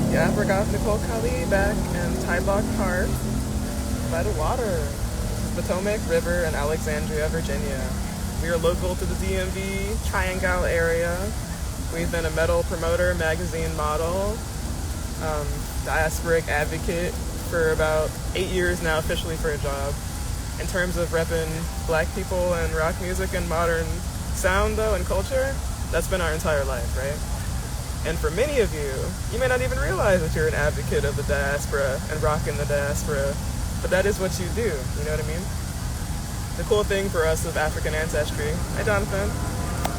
Yeah, Afrogoth Nicole Kali back in Tyblock Park by the water. This is Potomac River in Alexandria, Virginia. We are local to the DMV Triangle area. We've been a metal promoter, magazine model, diasporic advocate for about 8 years now, officially for a job. In terms of repping black people and rock music and modern sound, though, and culture, that's been our entire life, right? And for many of you, you may not even realize that you're an advocate of the diaspora and rocking the diaspora, but that is what you do, you know what I mean? The cool thing for us of African ancestry, hi Jonathan,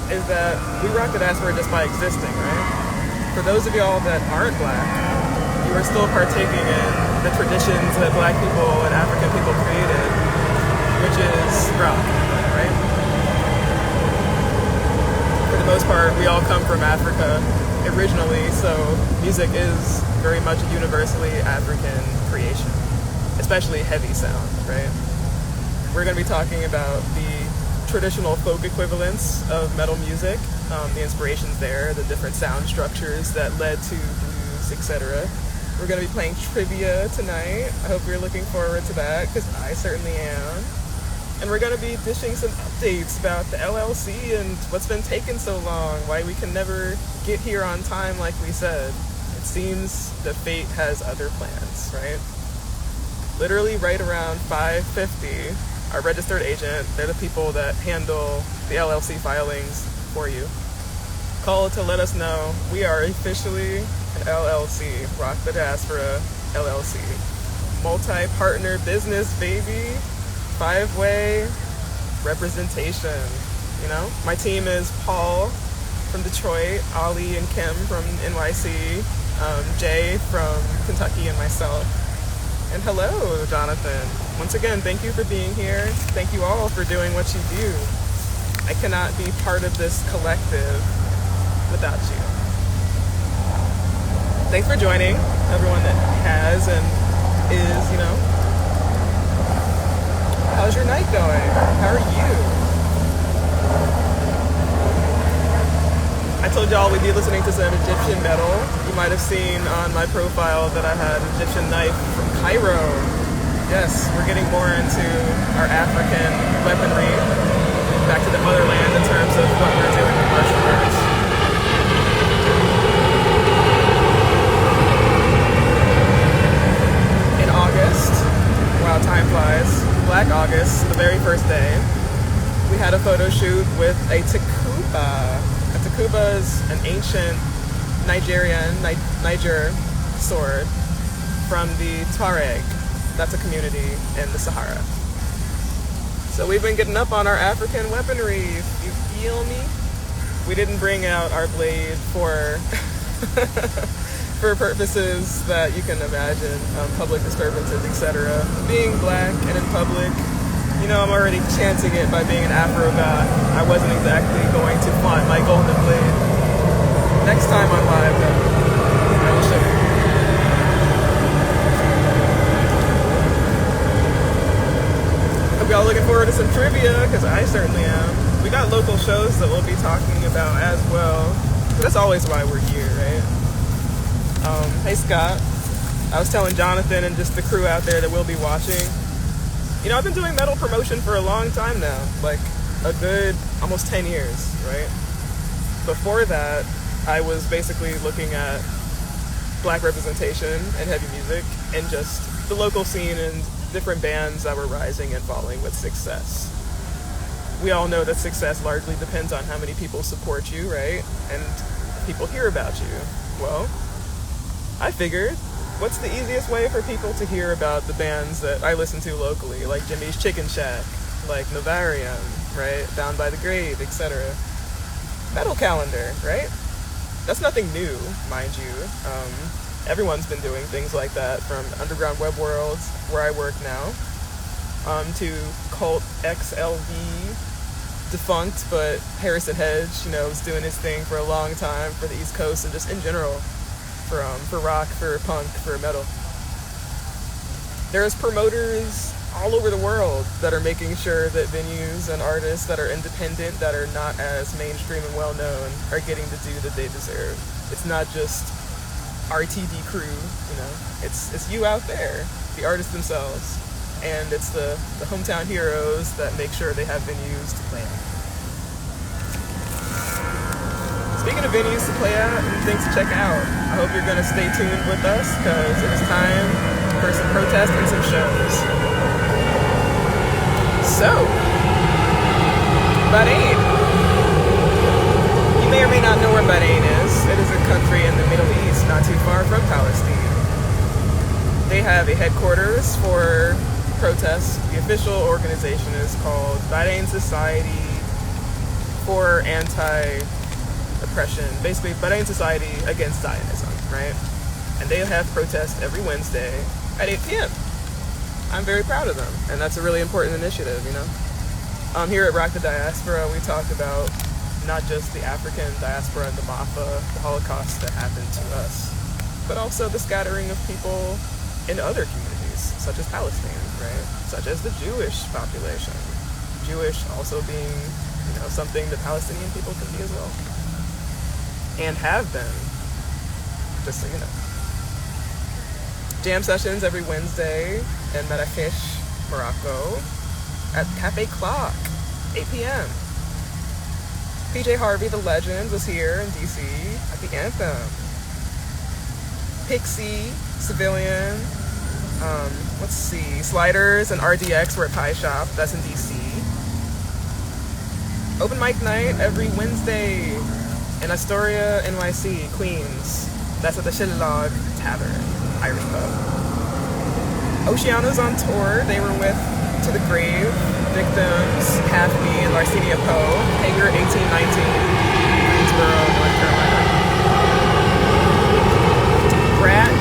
is that we rock the diaspora just by existing, right? For those of y'all that aren't black, you are still partaking in the traditions that black people and African people created, which is rock, right? For the most part, we all come from Africa originally, so music is very much a universally African creation, especially heavy sound, right? We're going to be talking about the traditional folk equivalents of metal music, the inspirations there, the different sound structures that led to blues, etc. We're going to be playing trivia tonight. I hope you're looking forward to that, because I certainly am. And we're going to be dishing some updates about the LLC and what's been taking so long, why we can never get here on time like we said. It seems that fate has other plans, right? Literally right around 5:50, our registered agent, they're the people that handle the LLC filings for you, called to let us know we are officially an LLC, Rock the Diaspora LLC. Multi-partner business, baby. 5-way representation, you know? My team is Paul from Detroit, Ali and Kim from NYC, Jay from Kentucky, and myself. And hello, Jonathan. Once again, thank you for being here. Thank you all for doing what you do. I cannot be part of this collective without you. Thanks for joining, everyone that has and is, you know. How's your night going? How are you? I told y'all we'd be listening to some Egyptian metal. You might have seen on my profile that I had an Egyptian knife from Cairo. Yes, we're getting more into our African weaponry, back to the motherland in terms of what we're doing with martial arts. In August, wow, time flies. Black August, the very first day, we had a photo shoot with a takuba. A takuba is an ancient Niger sword from the Tuareg. That's a community in the Sahara. So we've been getting up on our African weaponry, you feel me? We didn't bring out our blade for for purposes that you can imagine, public disturbances, etc. Being black and in public, you know, I'm already chancing it by being an Afrogoth. I wasn't exactly going to flaunt my golden blade. Next time on live, though, I will show you. Hope y'all looking forward to some trivia, because I certainly am. We got local shows that we'll be talking about as well. That's always why we're here, right? Hey Scott, I was telling Jonathan and just the crew out there that will be watching, you know, I've been doing metal promotion for a long time now, like a good almost 10 years, right? Before that, I was basically looking at black representation and heavy music and just the local scene and different bands that were rising and falling with success. We all know that success largely depends on how many people support you, right? And people hear about you. Well, I figured, what's the easiest way for people to hear about the bands that I listen to locally, like Jimmy's Chicken Shack, like Novarium, right? Down by the Grave, etc. Metal calendar, right? That's nothing new, mind you. Everyone's been doing things like that, from Underground Web Worlds, where I work now, to Cult XLV, defunct, but Harrison Hedge, you know, was doing his thing for a long time for the East Coast and just in general. For rock, for punk, for metal. There's promoters all over the world that are making sure that venues and artists that are independent, that are not as mainstream and well-known, are getting the due that they deserve. It's not just RTD crew, it's you out there, the artists themselves, and it's the hometown heroes that make sure they have venues to play at. Speaking of venues to play at and things to check out, I hope you're going to stay tuned with us because it is time for some protests and some shows. So, Bahrain. You may or may not know where Bahrain is. It is a country in the Middle East, not too far from Palestine. They have a headquarters for protests. The official organization is called Bahrain Society for Anti-Oppression. Basically, Bahrain Society Against Zionism, right? And they have protests every Wednesday at 8 p.m. I'm very proud of them, and that's a really important initiative, Here at Rock the Diaspora, we talk about not just the African diaspora and the MAFA, the Holocaust that happened to us, but also the scattering of people in other communities, such as Palestine, right? Such as the Jewish population. Jewish also being, something the Palestinian people can be as well. And have been, just so you know. Jam sessions every Wednesday in Marrakech, Morocco, at Cafe Clock, 8 p.m. PJ Harvey, the legend, was here in DC at the Anthem. Pixie, Civilian, Sliders and RDX were at Pie Shop, that's in DC. Open mic night every Wednesday in Astoria, NYC, Queens. That's at the Shillelagh Tavern, Irish pub. Oceana's on tour. They were with To the Grave, Victims, Half Me, and Larcenia Poe. Hangar 1819, Greensboro, North Carolina. Brat, I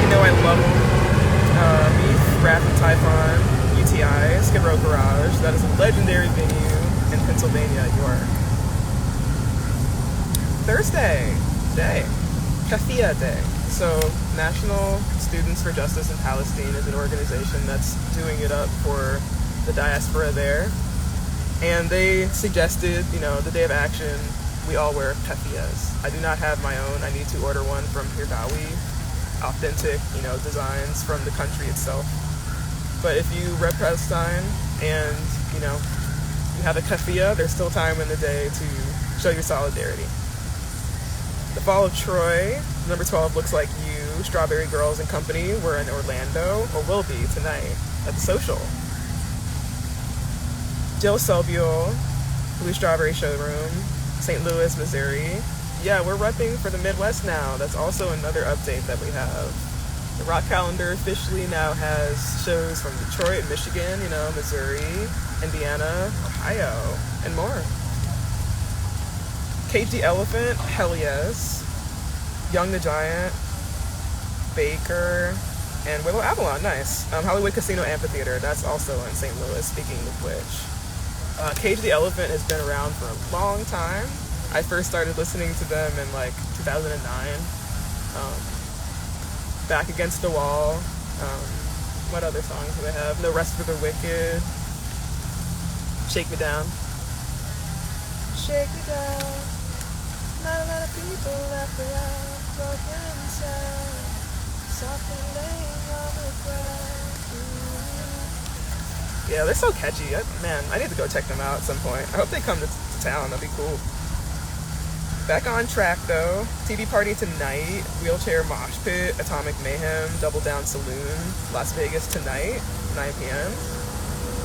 love them. Beef, Wrath and Typhon, UTI, Skid Row Garage. That is a legendary venue in Pennsylvania, York. Thursday, Kafia Day. So, National Students for Justice in Palestine is an organization that's doing it up for the diaspora there. And they suggested, the day of action, we all wear kafiyas. I do not have my own. I need to order one from Hirbawi. Authentic, designs from the country itself. But if you rep Palestine and, you have a kafiya, there's still time in the day to show your solidarity. The Fall of Troy, number 12 Looks Like You, Strawberry Girls and Company were in Orlando, or will be tonight, at the Social. Jill Selbiel, Blue Strawberry Showroom, St. Louis, Missouri. Yeah, we're repping for the Midwest now. That's also another update that we have. The rock calendar officially now has shows from Detroit, Michigan, Missouri, Indiana, Ohio, and more. Cage the Elephant, hell yes. Young the Giant, Baker, and Willow Avalon, nice. Hollywood Casino Amphitheater, that's also in St. Louis, speaking of which. Cage the Elephant has been around for a long time. I first started listening to them in 2009. Back Against the Wall. What other songs do they have? No Rest for the Wicked. Shake Me Down. Shake me down. Not a lot of people left around. Broken inside. Softly laying on the ground. Yeah, they're so catchy. I need to go check them out at some point. I hope they come to town. That'd be cool. Back on track though. TV Party Tonight, Wheelchair Mosh Pit, Atomic Mayhem, Double Down Saloon, Las Vegas tonight, 9 p.m.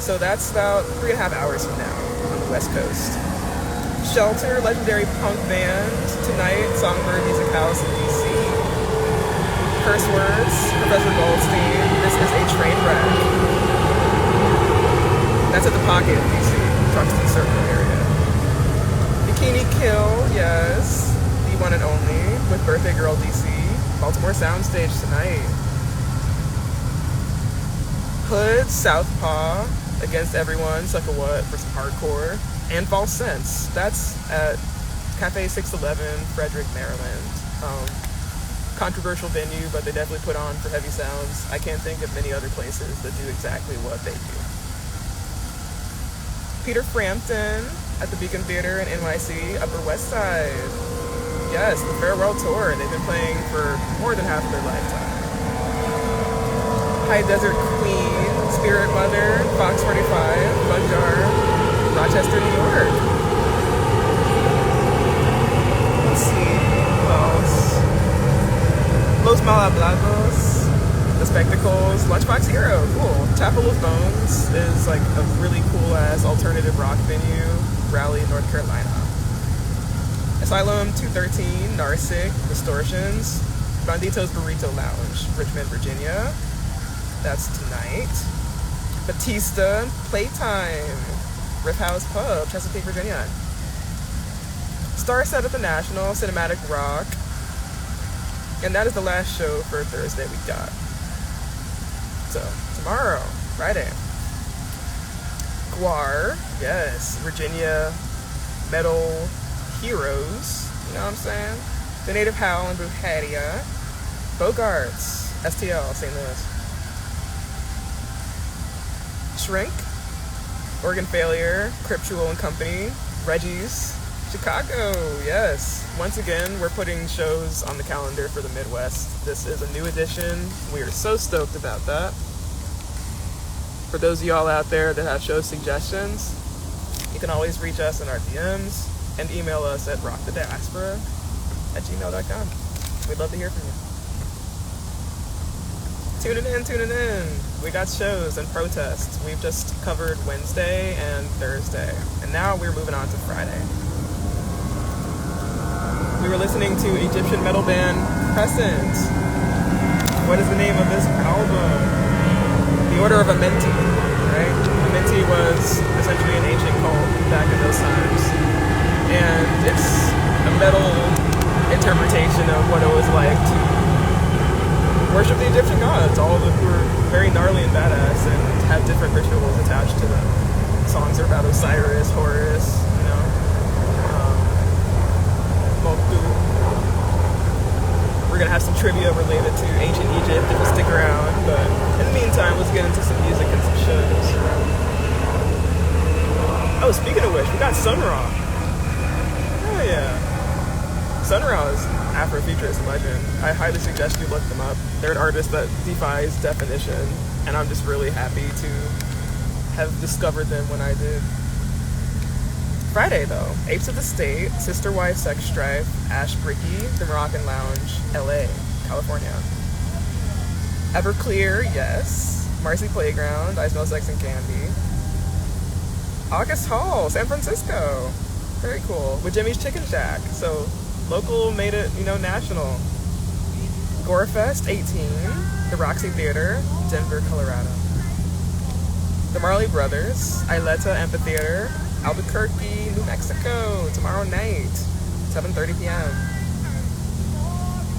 So that's about 3.5 hours from now on the West Coast. Shelter, legendary punk band, tonight, Songbird Music House in DC. Curse Words, Professor Goldstein, This Is a Train Wreck. That's at the Pocket in DC, Truxton Circle area. Bikini Kill, yes, the one and only, with Birthday Girl DC, Baltimore Soundstage tonight. Hood, Southpaw, Against Everyone, Suck a What for some hardcore, and False Sense. That's at Cafe 611, Frederick, Maryland. Controversial venue, but they definitely put on for heavy sounds. I can't think of many other places that do exactly what they do. Peter Frampton at the Beacon Theater in NYC, Upper West Side. Yes, the farewell tour. They've been playing for more than half of their lifetime. High Desert Queen, Spirit Mother, Fox 45, Bunjar, Rochester, New York. Let's see, who else? Los Malhablados, The Spectacles, Lunchbox Hero, cool. Chapel of Bones is like a really cool ass alternative rock venue, Raleigh, North Carolina. Asylum 213, Narsic, Distortions, Bandito's Burrito Lounge, Richmond, Virginia. That's tonight. Batista, Playtime, Riff House Pub, Chesapeake, Virginia. Star Set at the National, Cinematic Rock. And that is the last show for Thursday we got. So, tomorrow, Friday. Guar, yes, Virginia Metal Heroes, you know what I'm saying? The Native Howl and Bruhadia. Bogarts, STL, St. Louis. Shrink, Organ Failure, Cryptual and Company, Reggie's, Chicago, yes. Once again, we're putting shows on the calendar for the Midwest. This is a new edition. We are so stoked about that. For those of y'all out there that have show suggestions, you can always reach us in our DMs and email us at rockthediaspora@gmail.com. We'd love to hear from you. Tuning in. We got shows and protests. We've just covered Wednesday and Thursday. And now we're moving on to Friday. We were listening to Egyptian metal band Crescent. What is the name of this album? The Order of Amenti, right? Amenti was essentially an ancient cult back in those times. And it's a metal interpretation of what it was like to worship the Egyptian gods, all of them who were very gnarly and badass and have different rituals attached to them. Songs are about Osiris, Horus, you know, Motu. We're going to have some trivia related to ancient Egypt if you stick around, but in the meantime, let's get into some music and some shows. Oh, speaking of which, we got Sun Ra. Oh yeah. Sun Ra is Afrofuturist legend. I highly suggest you look them up. They're an artist that defies definition, and I'm just really happy to have discovered them when I did. Friday though, Apes of the State, Sister Wife Sex Strife, Ash Bricky, The Moroccan Lounge, LA, California. Everclear, yes. Marcy Playground, I Smell Sex and Candy. August Hall, San Francisco. Very cool. With Jimmy's Chicken Shack. So local made it, you know, national. Gorefest 18, the Roxy Theater, Denver, Colorado. The Marley Brothers, Ileta Amphitheater, Albuquerque, New Mexico, tomorrow night, 7:30 p.m.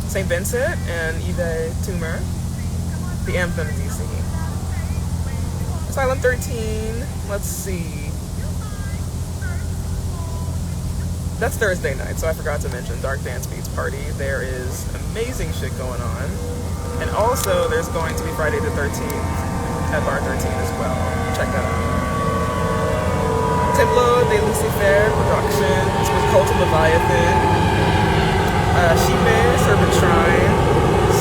St. Vincent and Yves Tumor, the Anthem DC. Asylum 13, let's see. That's Thursday night, so I forgot to mention Dark Dance Beats Party. There is amazing shit going on. And also, there's going to be Friday the 13th at Bar 13 as well. Check that out. Templo de Lucifer Productions with Cult of Leviathan. Shipe, Serpent Shrine,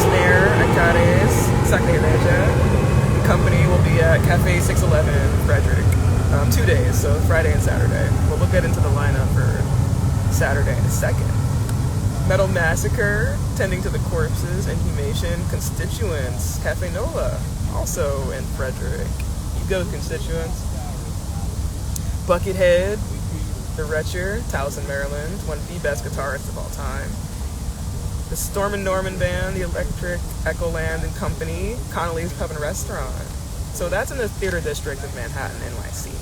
Snare, Acares, Sacrilegia. The company will be at Cafe 611, Frederick. 2 days, so Friday and Saturday. We'll get into the lineup for Saturday the 2nd. Metal Massacre, Tending to the Corpses, Inhumation, Constituents, Cafe Nola, also in Frederick. You go, Constituents. Buckethead, The Wretcher, Towson, Maryland, one of the best guitarists of all time. The Storm and Norman Band, The Electric Echoland and Company, Connolly's Pub and Restaurant. So that's in the Theater District of Manhattan, NYC.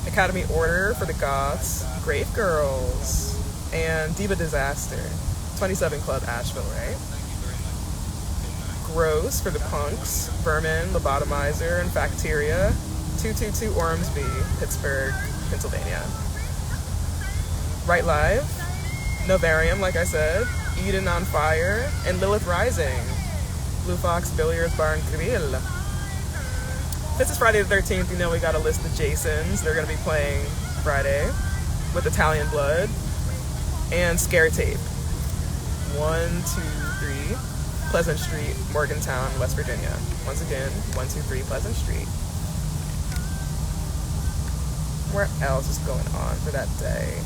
Academy Order for the Goths, Grave Girls, and Diva Disaster, 27 Club Asheville, right? Gross for the Punks, Vermin, Lobotomizer, and Bacteria, 222 Ormsby, Pittsburgh, Pennsylvania. Right Live, Novarium, like I said, Eden on Fire, and Lilith Rising, Blue Fox Billiards Bar and Grill. This is Friday the 13th, you know we got a list of Jasons. They're going to be playing Friday with Italian Blood. and Scare Tape. 123 Pleasant Street, Morgantown, West Virginia. Once again, 123 Pleasant Street. Where else is going on for that day?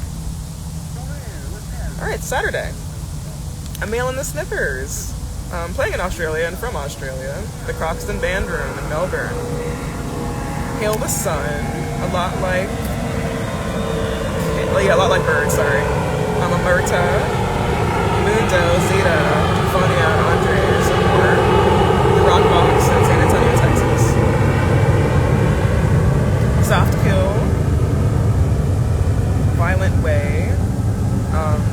Alright, Saturday. I'm mailing the Sniffers. Playing in Australia and from Australia. The Croxton Band Room in Melbourne. Hail the Sun. A lot like Bird, sorry. Amerta, Mundo, Zeta, Euphonia, Andres, and more. The Rock Box in San Antonio, Texas. Soft Kill, Violent Way,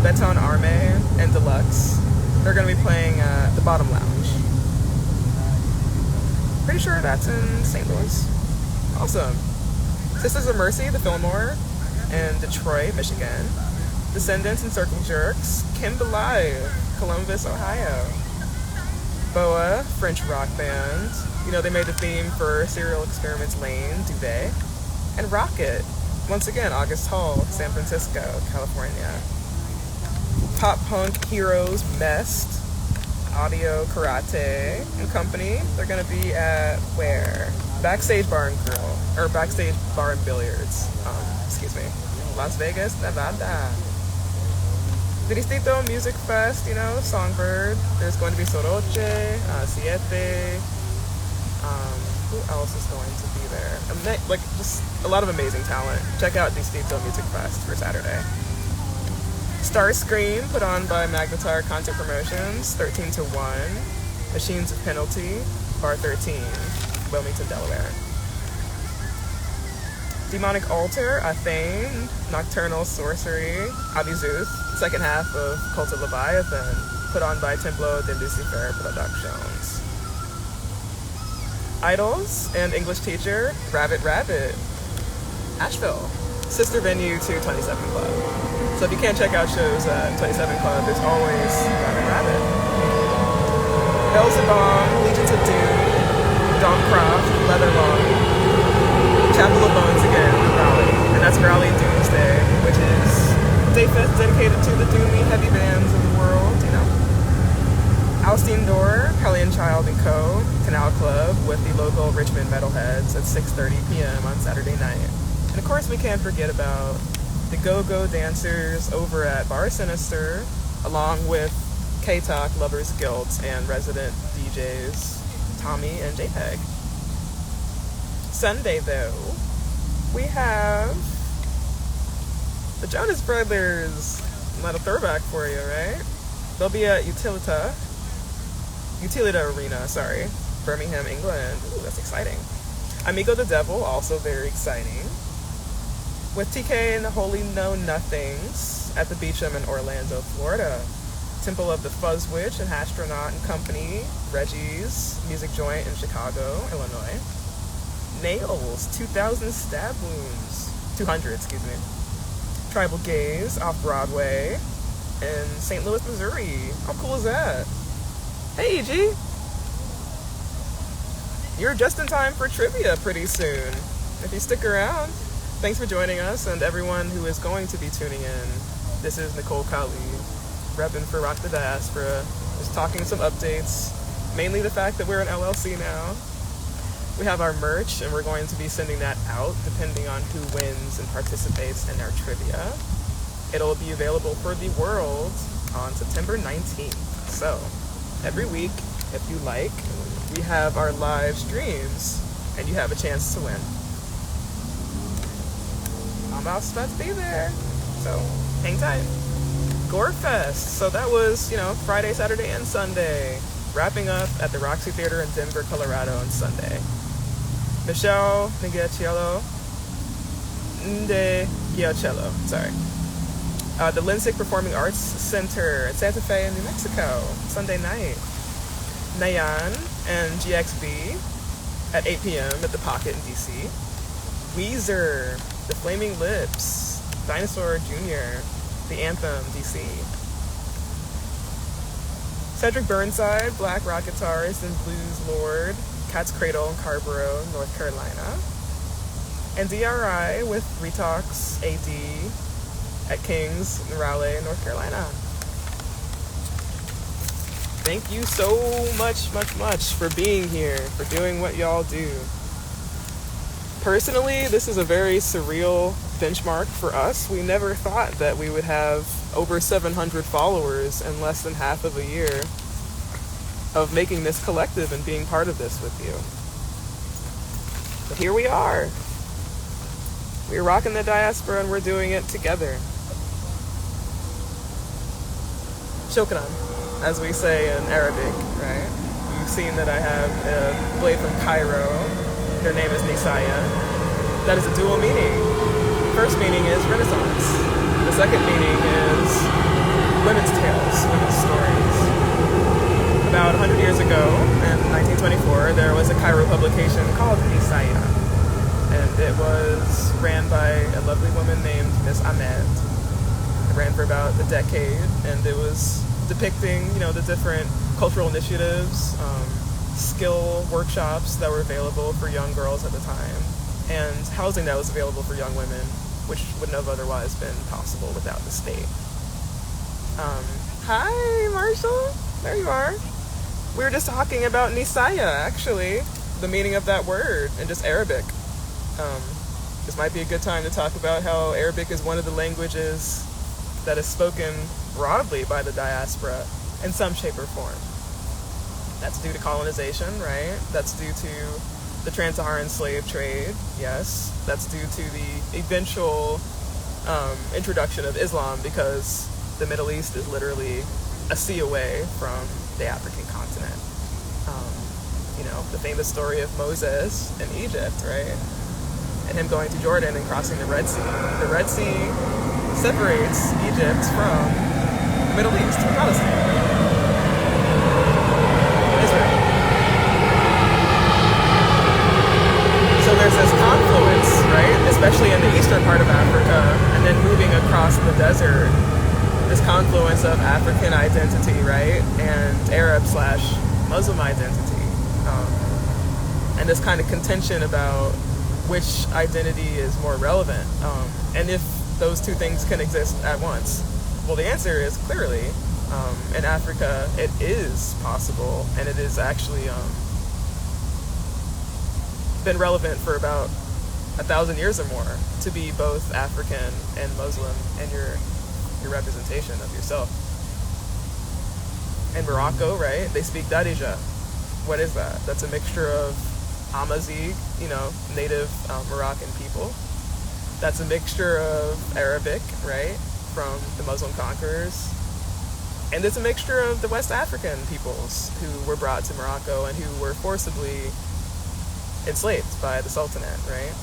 Beton Arme, and Deluxe. They're going to be playing the Bottom Lounge. Pretty sure that's in St. Louis. Awesome. Sisters of Mercy, the Fillmore, in Detroit, Michigan. Descendants and Circle Jerks, Kimberly, Columbus, Ohio. Boa, French rock band. You know, they made the theme for Serial Experiments Lane, Duvet. And Rocket, once again, August Hall, San Francisco, California. Pop punk heroes, Mest, Audio Karate and Company. They're gonna be at where? Backstage Bar and Grill, or Backstage Bar and Billiards. Excuse me, Las Vegas, Nevada. Distrito Music Fest, you know, Songbird. There's going to be Soroche, Siete. Who else is going to be there? Like, just a lot of amazing talent. Check out Distrito Music Fest for Saturday. Starscream, put on by Magnetar Content Promotions, 13 to 1. Machines of Penalty, Bar 13, Wilmington, Delaware. Demonic Altar, Athane, Nocturnal Sorcery, Abizuth, second half of Cult of Leviathan, put on by Templo de Lucifer Productions. Idols and English teacher, Rabbit Rabbit, Asheville, sister venue to 27 Club. So if you can't check out shows at 27 Club, there's always Rabbit Rabbit. Belzebub, Legions of Doom, Dogcroft, Leatherlong, Chapel of Bones again, Raleigh. And that's Raleigh Doomsday, which is Day Fest dedicated to the doomy heavy bands of the world, you know. Alstein Door, Hellion Child & Co., Canal Club with the local Richmond Metalheads at 6:30 p.m. on Saturday night. And of course we can't forget about the Go-Go Dancers over at Bar Sinister, along with K-Talk, Lovers Guild, and resident DJs Tommy and JPEG. Sunday, though, we have the Jonas Brothers. Not a throwback for you, right? They'll be at Utilita Arena, Birmingham, England. Ooh, that's exciting. Amigo the Devil, also very exciting. With TK and the Holy Know Nothings at the Beecham in Orlando, Florida. Temple of the Fuzz Witch and Astronaut and Company, Reggie's Music Joint in Chicago, Illinois. Nails, 200, excuse me. Tribal Gaze off Broadway in St. Louis, Missouri. How cool is that? Hey, G. You're just in time for trivia pretty soon. If you stick around, thanks for joining us, and everyone who is going to be tuning in. This is Nicole Kali, repping for Rock the Diaspora, just talking some updates, mainly the fact that we're an LLC now. We have our merch, and we're going to be sending that out depending on who wins and participates in our trivia. It'll be available for the world on September 19th. So, every week, if you like, we have our live streams, and you have a chance to win. I'm about to be there, so hang tight. Gorefest, so that was, Friday, Saturday, and Sunday. Wrapping up at the Roxy Theater in Denver, Colorado on Sunday. Michelle Ngiacello, the Linsick Performing Arts Center in Santa Fe, New Mexico, Sunday night. Nayan and GXB at 8 p.m. at the Pocket in DC. Weezer, The Flaming Lips, Dinosaur Jr., The Anthem, DC. Cedric Burnside, Black Rock Guitarist and Blues Lord, Cat's Cradle in Carborough, North Carolina. And DRI with Retox AD, at King's in Raleigh, North Carolina. Thank you so much for being here, for doing what y'all do. Personally, this is a very surreal benchmark for us. We never thought that we would have over 700 followers in less than half of a year of making this collective and being part of this with you. But here we are. We're rocking the diaspora and we're doing it together. Shukran, as we say in Arabic, right? You've seen that I have a blade from Cairo. Their name is Nisaya. That is a dual meaning. First meaning is Renaissance. The second meaning is women's tales, women's stories. About 100 years ago, in 1924, there was a Cairo publication called Nisaya. And it was ran by a lovely woman named Miss Ahmed. It ran for about a decade, and it was depicting, the different cultural initiatives, skill workshops that were available for young girls at the time, and housing that was available for young women, which wouldn't have otherwise been possible without the state. Hi, Marshall. There you are. We were just talking about Nisaya, actually, the meaning of that word in just Arabic. This might be a good time to talk about how Arabic is one of the languages that is spoken broadly by the diaspora in some shape or form. That's due to colonization, right? That's due to the trans-Saharan slave trade, yes. That's due to the eventual introduction of Islam, because the Middle East is literally a sea away from the African continent. The famous story of Moses in Egypt, right? And him going to Jordan and crossing the Red Sea. The Red Sea separates Egypt from the Middle East, from Palestine, Israel. So there's this confluence, right? Especially in the eastern part of Africa, and then moving across the desert, this confluence of African identity, right? And Arab/Muslim identity. And this kind of contention about which identity is more relevant, and if those two things can exist at once. Well, the answer is clearly, in Africa, it is possible, and it is actually been relevant for about 1,000 years or more to be both African and Muslim in your representation of yourself. In Morocco, right, they speak Darija. What is that? That's a mixture of Amazigh, native Moroccan people. That's a mixture of Arabic, right, from the Muslim conquerors. And it's a mixture of the West African peoples who were brought to Morocco and who were forcibly enslaved by the Sultanate, right?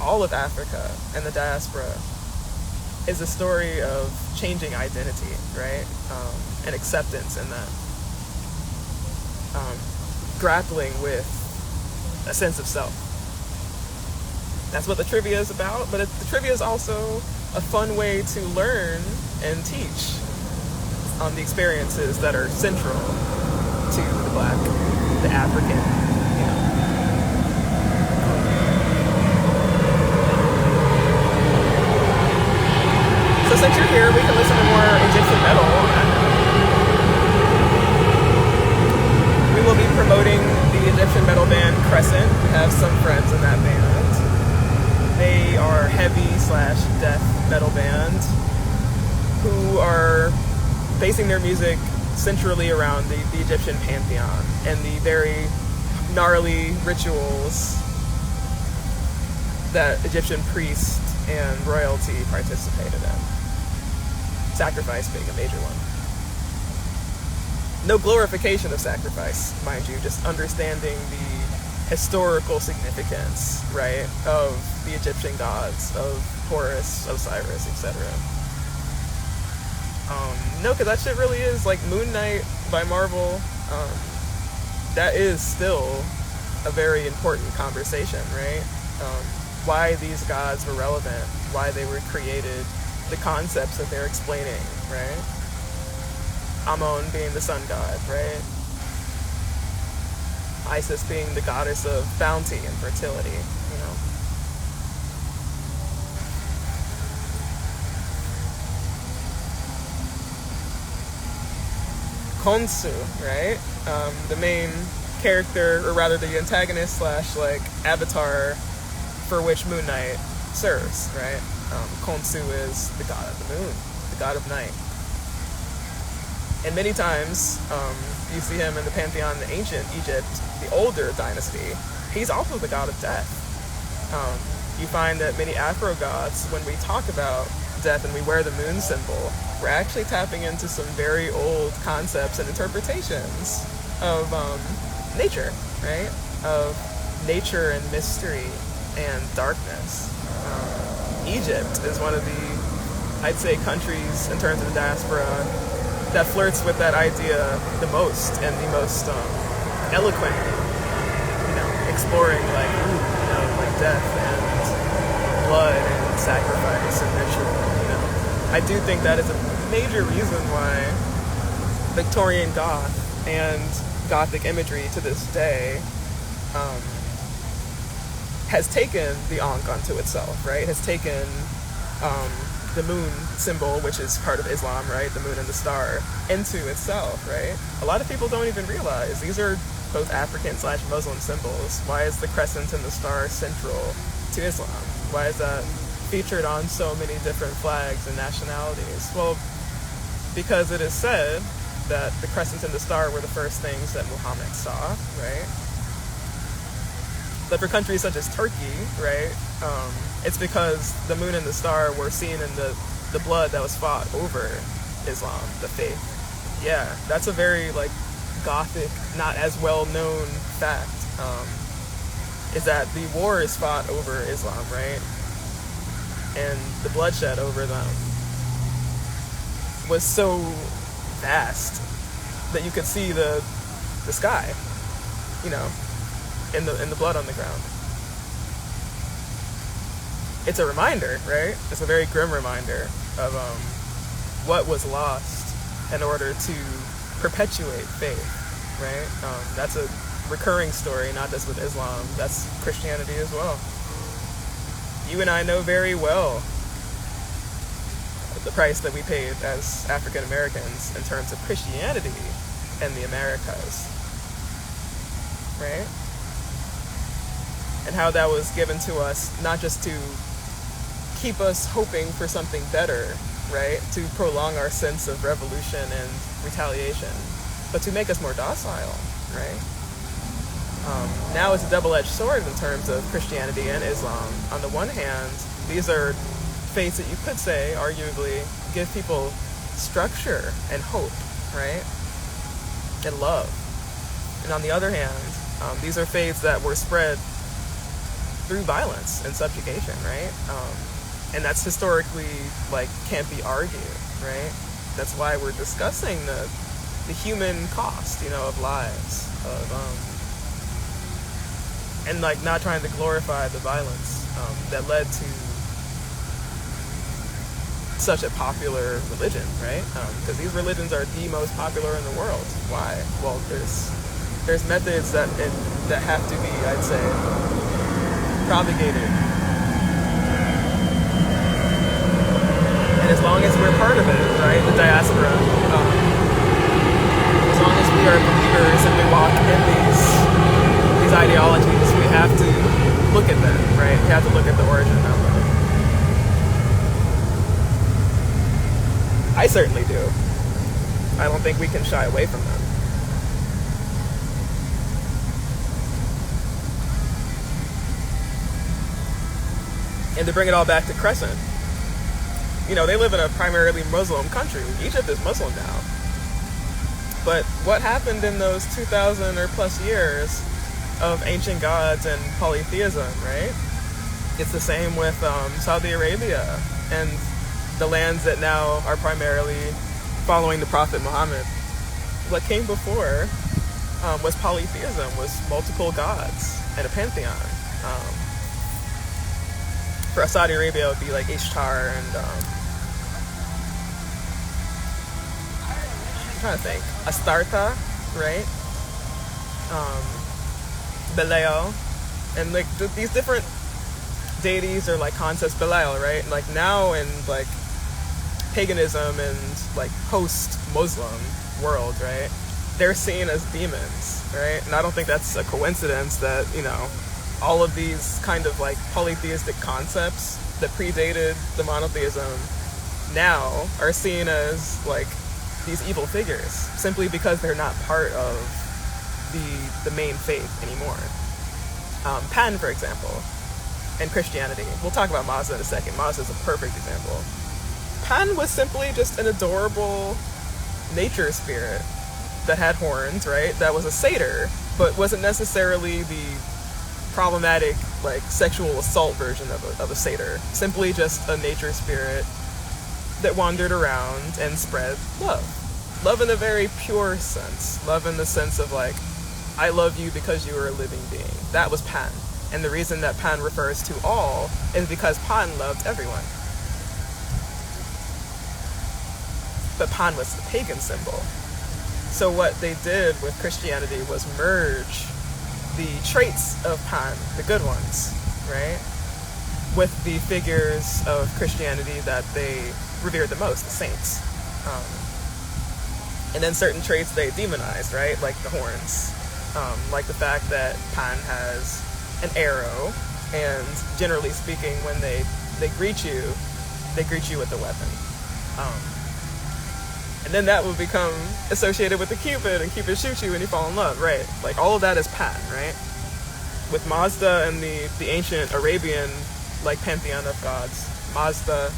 All of Africa and the diaspora is a story of changing identity, right? And acceptance in that. Grappling with a sense of self. That's what the trivia is about, but the trivia is also a fun way to learn and teach on the experiences that are central to the Black, the African, So since you're here, we can listen to more Egyptian metal. We will be promoting the Egyptian metal band Crescent. We have some friends in that band. They are heavy/death metal band who are basing their music centrally around the Egyptian pantheon and the very gnarly rituals that Egyptian priests and royalty participated in. Sacrifice being a major one. No glorification of sacrifice, mind you, just understanding the historical significance, right, of the Egyptian gods, of Horus, Osiris, etc. No, because that shit really is like Moon Knight by Marvel. That is still a very important conversation, right? Why these gods were relevant, why they were created, the concepts that they're explaining, right? Ammon being the sun god, right? Isis being the goddess of bounty and fertility, Khonsu, right? The main character, or rather the antagonist slash like avatar for which Moon Knight serves, right? Khonsu is the god of the moon, the god of night. And many times, you see him in the pantheon in ancient Egypt, the older dynasty. He's also the god of death. You find that many Afrogoths, when we talk about death and we wear the moon symbol, we're actually tapping into some very old concepts and interpretations of nature, right? Of nature and mystery and darkness. Egypt is one of the, I'd say, countries in terms of the diaspora that flirts with that idea the most and the most eloquent, exploring like death and blood and sacrifice and ritual. I do think that is a major reason why Victorian Goth and Gothic imagery to this day has taken the Ankh onto itself, right? Has taken the moon symbol, which is part of Islam, right? The moon and the star, into itself, right? A lot of people don't even realize these are both African / Muslim symbols. Why is the crescent and the star central to Islam? Why is that featured on so many different flags and nationalities? Well, because it is said that the crescent and the star were the first things that Muhammad saw, right? But for countries such as Turkey, right, it's because the moon and the star were seen in the blood that was fought over Islam, the faith. Yeah, that's a very, Gothic, not as well-known fact, is that the war is fought over Islam, right? And the bloodshed over them was so vast that you could see the sky, in the blood on the ground. It's a reminder, right? It's a very grim reminder of what was lost in order to perpetuate faith, right? That's a recurring story, not just with Islam. That's Christianity as well. You and I know very well the price that we paid as African Americans in terms of Christianity in the Americas, right? And how that was given to us not just to keep us hoping for something better, right? To prolong our sense of revolution and retaliation, but to make us more docile, right? Now it's a double-edged sword in terms of Christianity and Islam. On the one hand, these are faiths that you could say, arguably, give people structure and hope, right? And love. And on the other hand, these are faiths that were spread through violence and subjugation, right? And that's historically, can't be argued, right? That's why we're discussing the human cost, of lives, and not trying to glorify the violence that led to such a popular religion, right? Because these religions are the most popular in the world. Why? Well, there's methods that have to be, I'd say, propagated. And as long as we're part of it, right, the diaspora, as long as we are believers and we walk in these ideologies, we have to look at them, right? We have to look at the origin of them. I certainly do. I don't think we can shy away from them. And to bring it all back to Crescent, they live in a primarily Muslim country. Egypt is Muslim now. But what happened in those 2,000 or plus years of ancient gods and polytheism, right? It's the same with Saudi Arabia and the lands that now are primarily following the Prophet Muhammad. What came before was polytheism, was multiple gods and a pantheon. For Saudi Arabia, it would be like Ishtar and I'm trying to think, Astarte, right? Belial, and these different deities are concepts. Belial, right? Now in paganism and post-Muslim, world, right? They're seen as demons, right? And I don't think that's a coincidence that, all of these kind of like polytheistic concepts that predated the monotheism now are seen as like these evil figures simply because they're not part of the main faith anymore. Pan, for example, and Christianity. We'll talk about Mazda in a second. Mazda is a perfect example. Pan was simply just an adorable nature spirit that had horns, right? That was a satyr, but wasn't necessarily the problematic, like, sexual assault version of a satyr. Simply just a nature spirit that wandered around and spread love. Love in a very pure sense. Love in the sense of, like, I love you because you are a living being. That was Pan. And the reason that Pan refers to all is because Pan loved everyone. But Pan was the pagan symbol. So what they did with Christianity was merge the traits of Pan, the good ones, right, with the figures of Christianity that they revered the most, the saints. And then certain traits they demonized, right, like the horns, like the fact that Pan has an arrow, and generally speaking, when they greet you with a weapon. And then that would become associated with the Cupid, and Cupid shoots you and you fall in love, right? Like, all of that is Pan, right? With Mazda and the ancient Arabian, like, pantheon of gods, Mazda,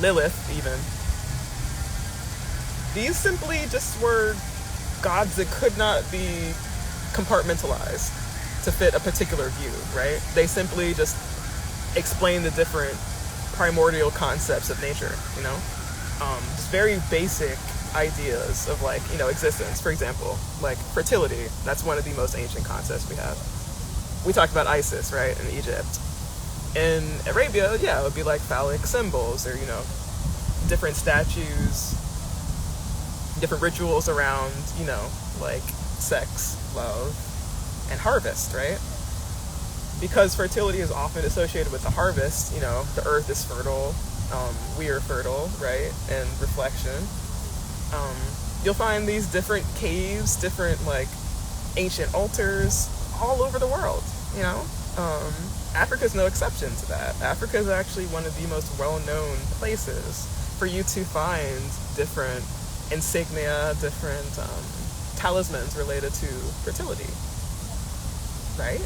Lilith, even. These simply just were gods that could not be compartmentalized to fit a particular view, right? They simply just explain the different primordial concepts of nature, just very basic ideas of, like, existence. For example, like fertility. That's one of the most ancient concepts we have. We talked about Isis, right, in Egypt. In Arabia, yeah, it would be like phallic symbols, or, different statues, different rituals around, like sex, love, and harvest, right? Because fertility is often associated with the harvest, the earth is fertile, we are fertile, right? And reflection. You'll find these different caves, different, like, ancient altars all over the world, Africa's no exception to that. Africa is actually one of the most well-known places for you to find different insignia, different talismans related to fertility, right?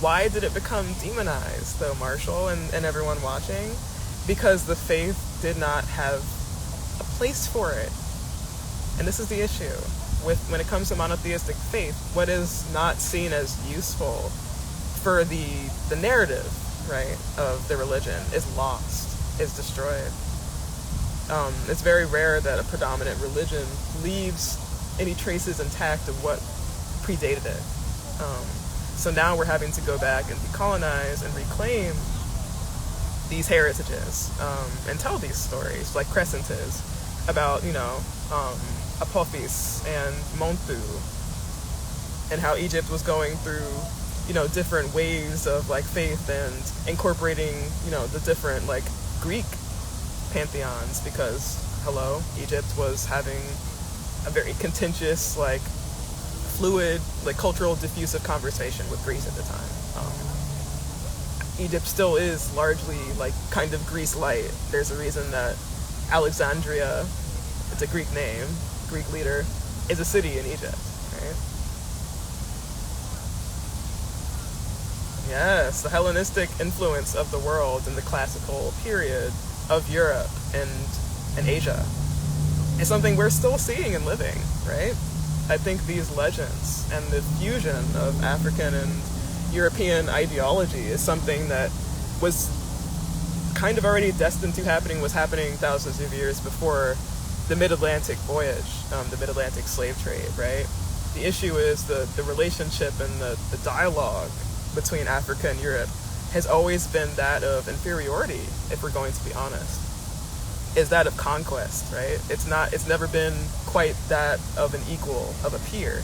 Why did it become demonized, though, Marshall and everyone watching? Because the faith did not have a place for it. And this is the issue. When it comes to monotheistic faith, what is not seen as useful for the narrative, right, of the religion is lost, is destroyed. It's very rare that a predominant religion leaves any traces intact of what predated it. So now we're having to go back and decolonize and reclaim these heritages, and tell these stories, like Crescentes, about, Apophis and Montu, and how Egypt was going through, different waves of, like, faith, and incorporating, the different, like, Greek pantheons, because, Egypt was having a very contentious, like, fluid, like, cultural diffusive conversation with Greece at the time. Egypt still is largely, like, kind of Greece-light. There's a reason that Alexandria, it's a Greek name, Greek leader, is a city in Egypt, right? Yes, the Hellenistic influence of the world in the classical period of Europe and Asia is something we're still seeing and living, right? I think these legends and the fusion of African and European ideology is something that was kind of already destined to happening, was happening thousands of years before the Mid-Atlantic voyage, the Mid-Atlantic slave trade, right? The issue is the relationship and the dialogue between Africa and Europe has always been that of inferiority, if we're going to be honest. Is that of conquest, right? It's never been quite that of an equal, of a peer,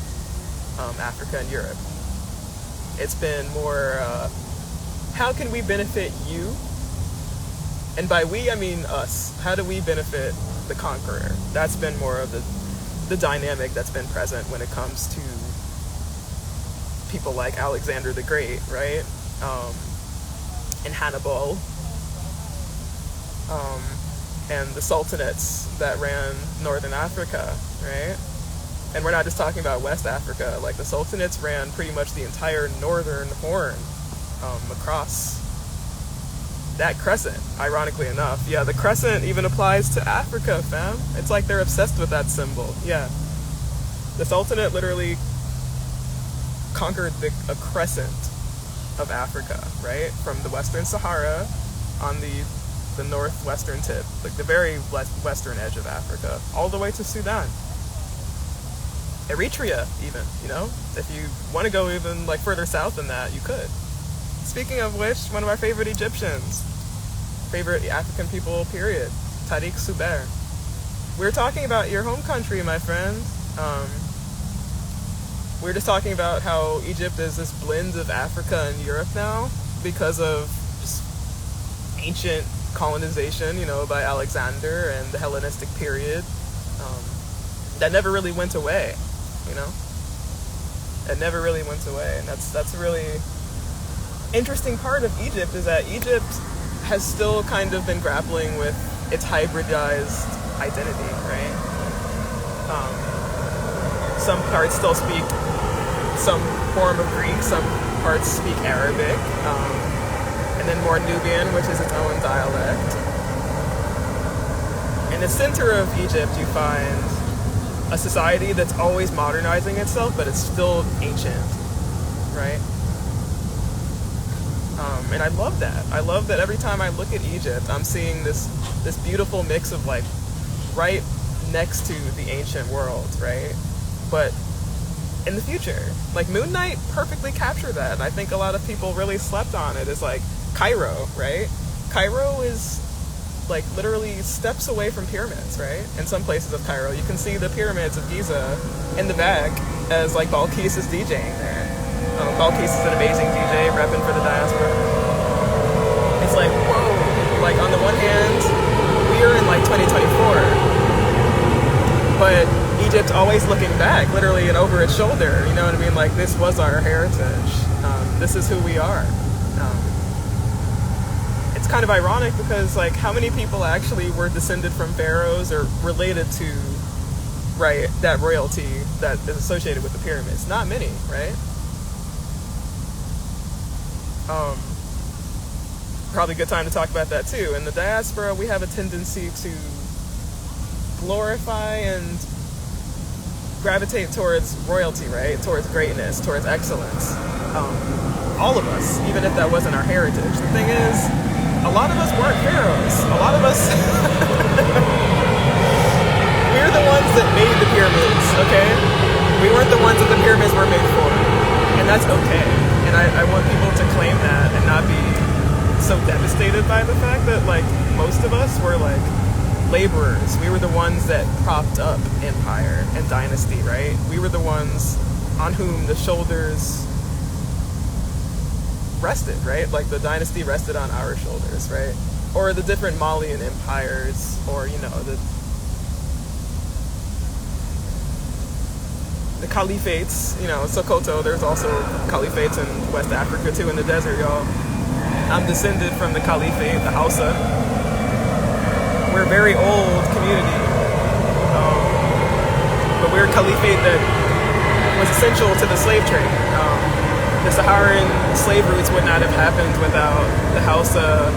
Africa and Europe. It's been more, how can we benefit you And by we, I mean us. How do we benefit the conqueror? That's been more of the dynamic that's been present when it comes to people like Alexander the Great, right? And Hannibal, and the sultanates that ran northern Africa, right? And we're not just talking about West Africa. Like, the sultanates ran pretty much the entire northern horn across that crescent, ironically enough. Yeah, the crescent even applies to Africa, fam. It's like they're obsessed with that symbol. Yeah. The Sultanate literally conquered a crescent of Africa, right? From the Western Sahara on the northwestern tip, like the very western edge of Africa, all the way to Sudan. Eritrea, even, you know? If you want to go even like further south than that, you could. Speaking of which, one of our favorite Egyptians, favorite African people, period, Tariq Suber. We're talking about your home country, my friend. We're just talking about how Egypt is this blend of Africa and Europe now because of just ancient colonization, you know, by Alexander and the Hellenistic period. That never really went away, you know? It never really went away, and that's a really interesting part of Egypt, is that Egypt has still kind of been grappling with its hybridized identity, right? Some parts still speak some form of Greek, some parts speak Arabic, and then more Nubian, which is its own dialect. In the center of Egypt, you find a society that's always modernizing itself, but it's still ancient, right? And I love that. I love that every time I look at Egypt, I'm seeing this beautiful mix of, like, right next to the ancient world, right? But in the future, like, Moon Knight perfectly captured that. And I think a lot of people really slept on it. It's like Cairo, right? Cairo is, like, literally steps away from pyramids, right? In some places of Cairo, you can see the pyramids of Giza in the back as, like, Balkis is DJing there. Balkis is an amazing DJ, repping for the diaspora. It's like, whoa, like, on the one hand, we are in, like, 2024, but Egypt always looking back, literally, and over its shoulder, you know what I mean? Like, this was our heritage. This is who we are. It's kind of ironic because, like, how many people actually were descended from pharaohs or related to, right, that royalty that is associated with the pyramids? Not many, right? Probably a good time to talk about that too. In the diaspora, we have a tendency to glorify and gravitate towards royalty, right? Towards greatness, towards excellence. All of us, even if that wasn't our heritage. The thing is, a lot of us weren't pharaohs. A lot of us, we're the ones that made the pyramids, okay? We weren't the ones that the pyramids were made for. And that's okay. And I want people to claim that and not be so devastated by the fact that, like, most of us were, like, laborers. We were the ones that propped up empire and dynasty, right? We were the ones on whom the shoulders rested, right? Like, the dynasty rested on our shoulders, right? Or the different Malian empires, or, you know, the caliphates, you know, Sokoto. There's also caliphates in West Africa too, in the desert, y'all. I'm descended from the caliphate, the Hausa. We're a very old community, but we're a caliphate that was essential to the slave trade. The Saharan slave routes would not have happened without the Hausa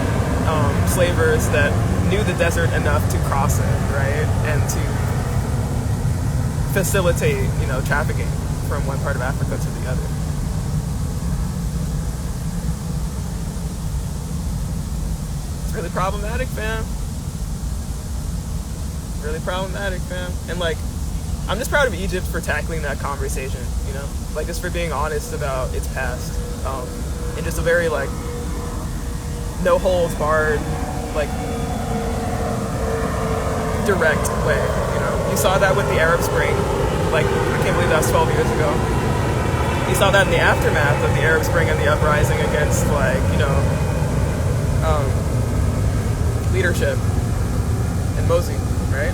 slavers that knew the desert enough to cross it, right, and to facilitate, you know, trafficking from one part of Africa to the other. It's really problematic, fam. Really problematic, fam. And, like, I'm just proud of Egypt for tackling that conversation, you know, like, just for being honest about its past, in just a very, like, no holds barred, like, direct way, you know. You saw that with the Arab Spring, like, I can't believe that was 12 years ago. You saw that in the aftermath of the Arab Spring and the uprising against, like, you know, leadership in Mosul, right?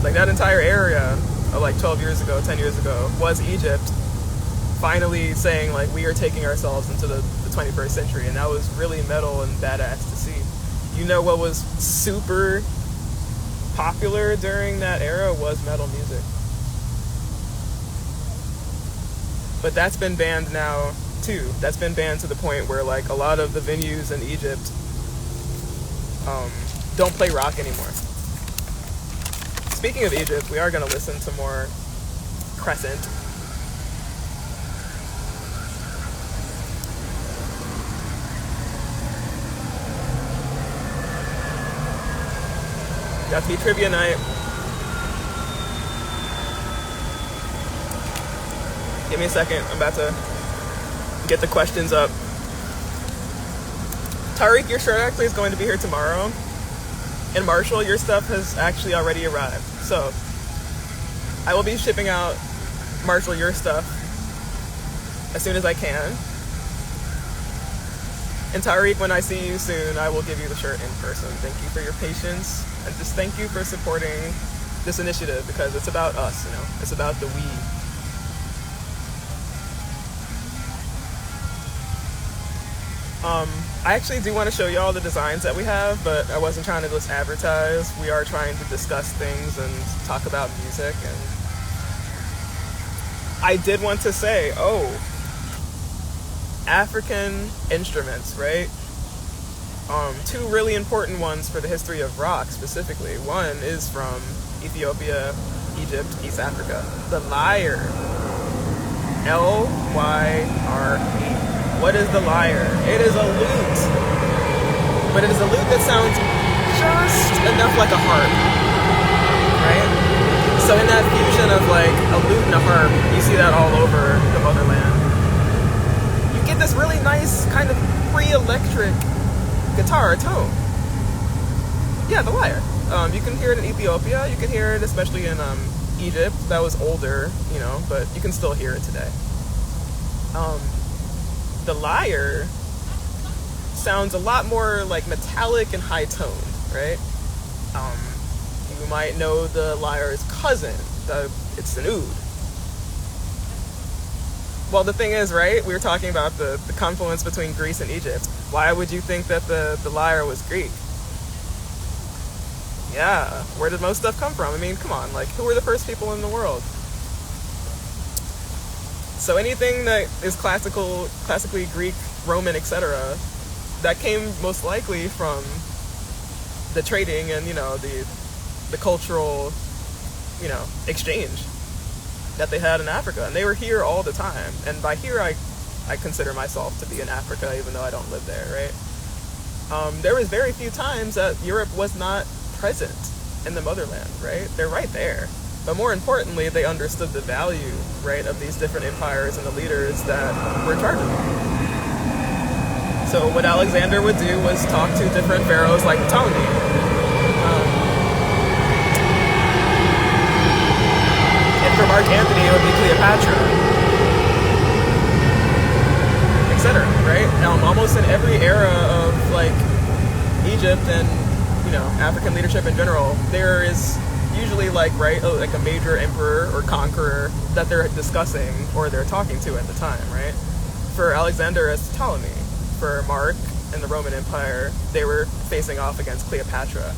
Like that entire area of like 12 years ago, 10 years ago was Egypt finally saying like we are taking ourselves into the 21st century, and that was really metal and badass to see. You know what was super popular during that era was metal music. But that's been banned now too. That's been banned to the point where like a lot of the venues in Egypt don't play rock anymore. Speaking of Egypt, we are going to listen to more Crescent. Got to be trivia night. Give me a second. I'm about to get the questions up. Tariq, your shirt actually is going to be here tomorrow. And Marshall, your stuff has actually already arrived. So I will be shipping out Marshall your stuff as soon as I can. And Tariq, when I see you soon, I will give you the shirt in person. Thank you for your patience. And just thank you for supporting this initiative, because it's about us, you know. It's about the we. I actually do want to show you all the designs that we have, but I wasn't trying to just advertise. We are trying to discuss things and talk about music. And I did want to say, African instruments, right? Two really important ones for the history of rock specifically. One is from Ethiopia, Egypt, East Africa. The lyre. L-Y-R-E. What is the lyre? It is a lute. But it is a lute that sounds just enough like a harp. Right? So in that fusion of like a lute and a harp, you see that all over the motherland. You get this really nice kind of pre-electric guitar tone. Yeah, the lyre. You can hear it in Ethiopia. You can hear it especially in Egypt. That was older, you know, but you can still hear it today. The lyre sounds a lot more like metallic and high toned, right? You might know the lyre's cousin. It's an oud. Well, the thing is, right, we were talking about the confluence between Greece and Egypt. Why would you think that the lyre was Greek? Yeah, where did most stuff come from? I mean, come on, like, who were the first people in the world? So anything that is classically Greek, Roman, etc., that came most likely from the trading and, you know, the cultural, you know, exchange that they had in Africa. And they were here all the time. And by here, I consider myself to be in Africa, even though I don't live there, right? There was very few times that Europe was not present in the motherland, right? They're right there. But more importantly, they understood the value, right, of these different empires and the leaders that were in charge of them. So what Alexander would do was talk to different pharaohs like Ptolemy. And for Mark Antony, it would be Cleopatra, etc., right? Almost in every era of, like, Egypt and, you know, African leadership in general, there is usually like a major emperor or conqueror that they're discussing or they're talking to at the time, right? For Alexander, it's Ptolemy. For Mark and the Roman Empire, they were facing off against Cleopatra.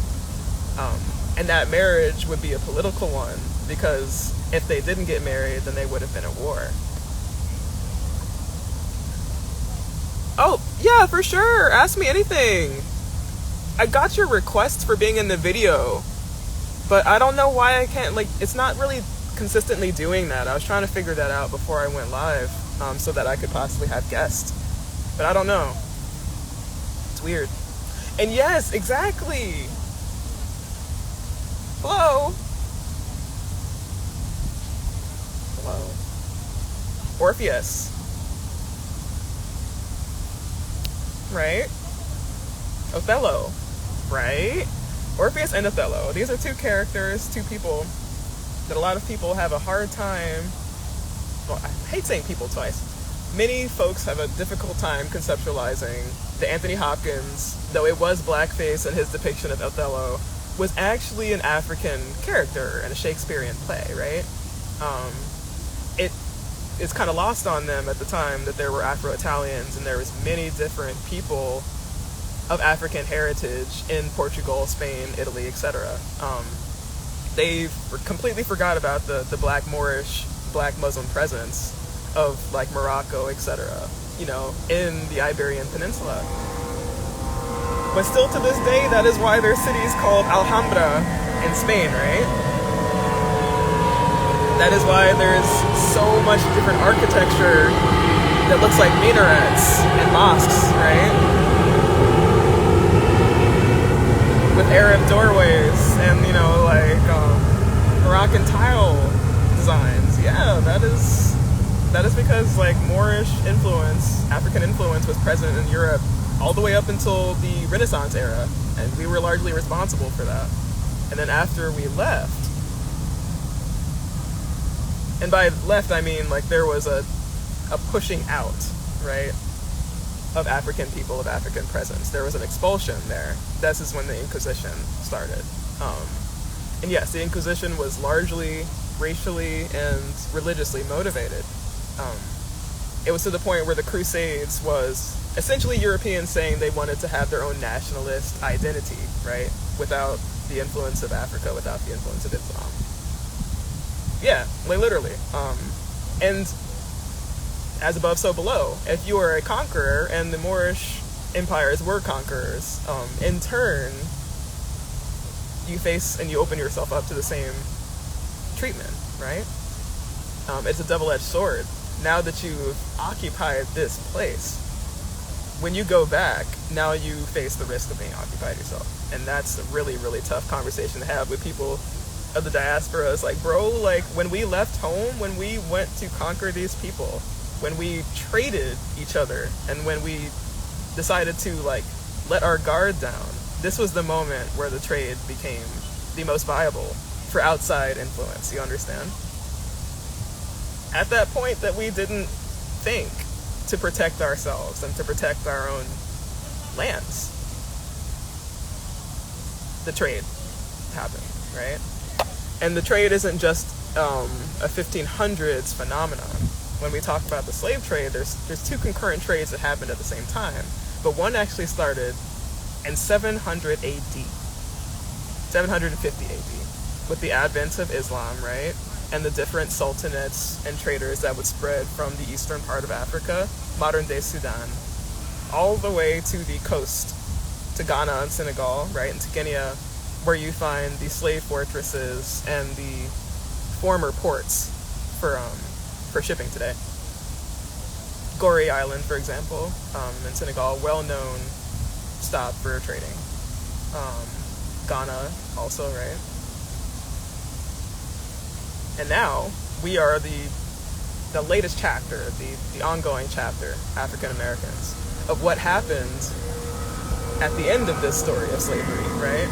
And that marriage would be a political one, because if they didn't get married, then they would have been at war. Oh, yeah, for sure. Ask me anything. I got your request for being in the video, but I don't know why I can't, like, it's not really consistently doing that. I was trying to figure that out before I went live, so that I could possibly have guests. But I don't know. It's weird. And yes, exactly. Hello. Hello. Orpheus. Right? Othello. Right? Orpheus and Othello. These are two characters, two people that a lot of people have a hard time. Well, I hate saying people twice. many folks have a difficult time conceptualizing that Anthony Hopkins, though it was blackface and his depiction of Othello, was actually an African character in a Shakespearean play, right? It's kind of lost on them at the time that there were Afro-Italians and there was many different people of African heritage in Portugal, Spain, Italy, etc. They completely forgot about the black Moorish, black Muslim presence of like Morocco, etc., in the Iberian Peninsula. But still to this day, that is why there's cities called Alhambra in Spain, right? That is why there's so much different architecture that looks like minarets and mosques, right? With Arab doorways and, Moroccan tile designs. Yeah, that is because, like, Moorish influence, African influence was present in Europe all the way up until the Renaissance era, and we were largely responsible for that. And then after we left, and by left I mean like there was a pushing out, right, of African people, of African presence. There was an expulsion there. This is when the Inquisition started. And yes, the Inquisition was largely racially and religiously motivated. It was to the point where the Crusades was essentially Europeans saying they wanted to have their own nationalist identity, right? Without the influence of Africa, without the influence of Islam. Yeah, like literally. And as above, so below. If you are a conqueror, and the Moorish empires were conquerors, in turn, you face and you open yourself up to the same treatment, right? It's a double-edged sword. Now that you've occupied this place, when you go back, now you face the risk of being occupied yourself. And that's a really, really tough conversation to have with people of the diaspora. It's like, bro, like when we left home, when we went to conquer these people, when we traded each other, and when we decided to like let our guard down, this was the moment where the trade became the most viable for outside influence, you understand? At that point that we didn't think to protect ourselves and to protect our own lands, the trade happened, right? And the trade isn't just a 1500s phenomenon. When we talk about the slave trade, there's two concurrent trades that happened at the same time, but one actually started in 700 AD, 750 AD, with the advent of Islam, right? And the different sultanates and traders that would spread from the eastern part of Africa, modern-day Sudan, all the way to the coast, to Ghana and Senegal, right, and to Guinea, where you find the slave fortresses and the former ports for shipping today. Gorée Island, for example, in Senegal, well-known stop for trading. Ghana also, right? And now we are the latest chapter, the ongoing chapter, African Americans, of what happened at the end of this story of slavery, right?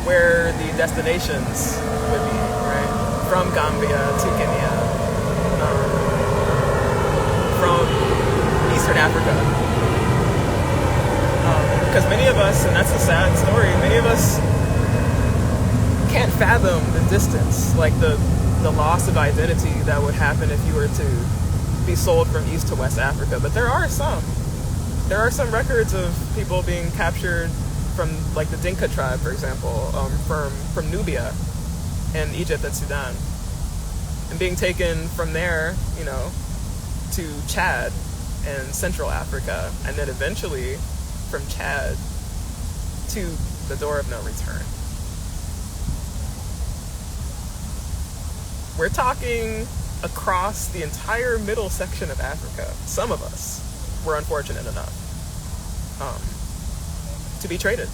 Where the destinations would be, right? From Gambia to Guinea, from Eastern Africa. Because many of us, and that's a sad story, many of us can't fathom the distance, like the loss of identity that would happen if you were to be sold from East to West Africa. But there are some records of people being captured from, like, the Dinka tribe, for example, from Nubia and Egypt and Sudan, and being taken from there, to Chad and Central Africa, and then eventually from Chad to the door of no return. We're talking across the entire middle section of Africa. Some of us were unfortunate enough to be traded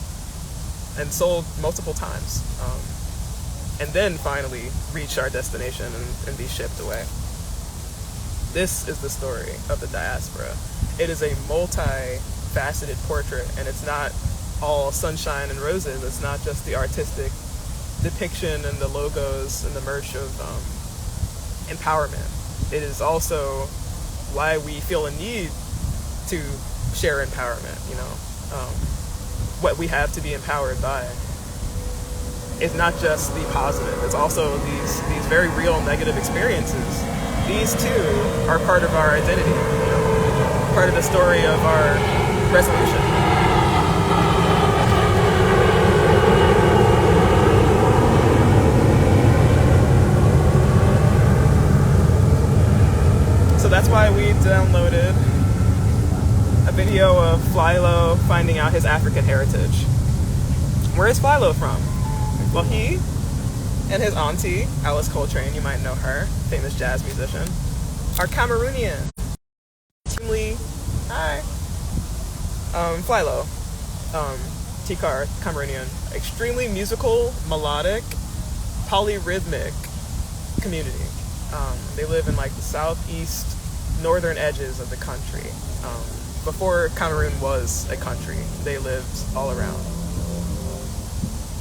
and sold multiple times, and then finally reach our destination and be shipped away. This is the story of the diaspora. It is a multi-faceted portrait, and it's not all sunshine and roses. It's not just the artistic depiction and the logos and the merch of empowerment. It is also why we feel a need to share empowerment, what we have to be empowered by. It's not just the positive, it's also these very real negative experiences. These too are part of our identity, part of the story of our resolution. So that's why we downloaded a video of Philo finding out his African heritage. Where is Philo from? Well, he and his auntie, Alice Coltrane, you might know her, famous jazz musician, are Cameroonian. Hi. Philo, Tikar, Cameroonian, extremely musical, melodic, polyrhythmic community. They live in like the southeast, northern edges of the country. Before Cameroon was a country, they lived all around.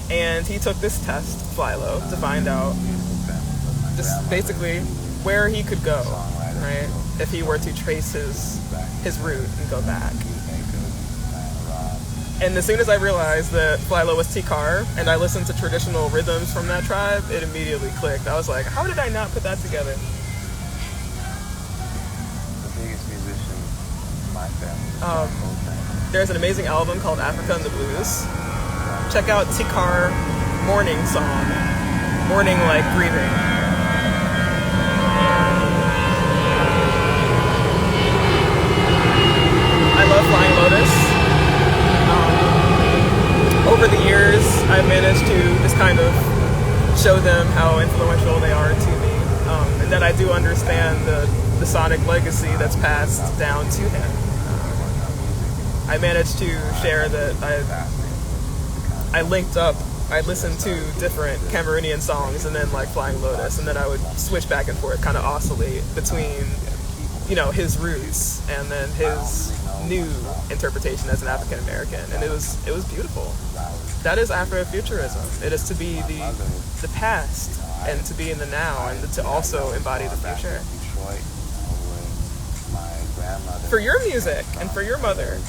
And he took this test, Philo, to find out just basically where he could go, right? If he were to trace his route and go back. And as soon as I realized that Philo was Tikar, and I listened to traditional rhythms from that tribe, it immediately clicked. I was like, how did I not put that together? The biggest musician in my family. There's an amazing album called Africa and the Blues. Check out Tikar Morning Song. Morning like breathing. I love Flying Lotus. Over the years, I've managed to just kind of show them how influential they are to me, and that I do understand the sonic legacy that's passed down to him. I managed to share that I linked up, I listened to different Cameroonian songs and then like Flying Lotus, and then I would switch back and forth, kind of oscillate between, his roots and then his new interpretation as an African American, and it was beautiful. That is Afrofuturism. It is to be the past and to be in the now and to also embody the future. For your music and for your mother,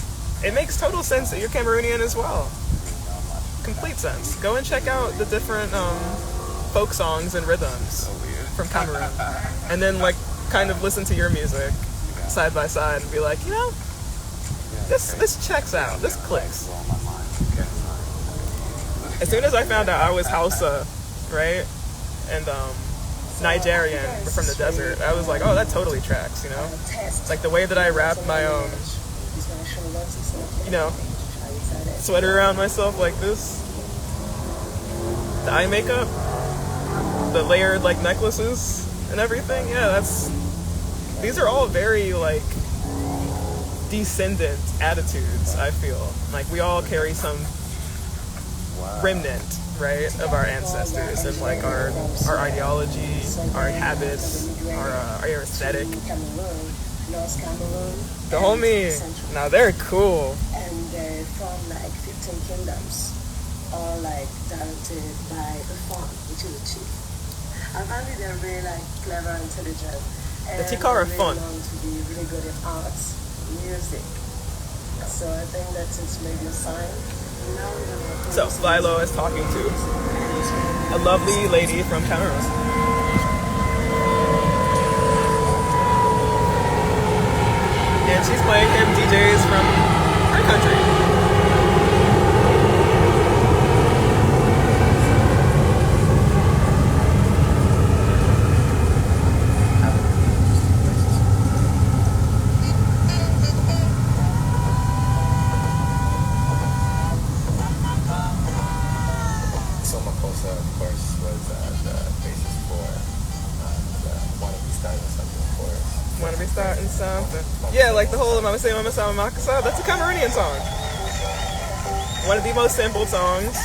it makes total sense that you're Cameroonian as well. Complete sense. Go and check out the different folk songs and rhythms from Cameroon, and then like kind of listen to your music side by side and be like, this checks out. This clicks. As soon as I found out I was Hausa, right, and Nigerian from the desert, I was like, oh, that totally tracks. Like the way that I wrap my sweater around myself like this, the eye makeup, the layered like necklaces and everything. These are all very like descendant attitudes. I feel like we all carry some remnant, right, of our ancestors and like our ideology, our habits, our aesthetic. The homie, now they're cool. And they're from like 15 kingdoms, all like directed by the fawn, which is a chief. I find it they're really like clever, intelligent, and the Tikar are fun. known to be really good at arts, music. So I think that's it's maybe a sign. So Philo is talking to a lovely lady from Cameroon. And she's playing him DJs from her country. Starting something. Yeah, like the whole Mama Say Mama Say Mama Makasa, that's a Cameroonian song. One of the most simple songs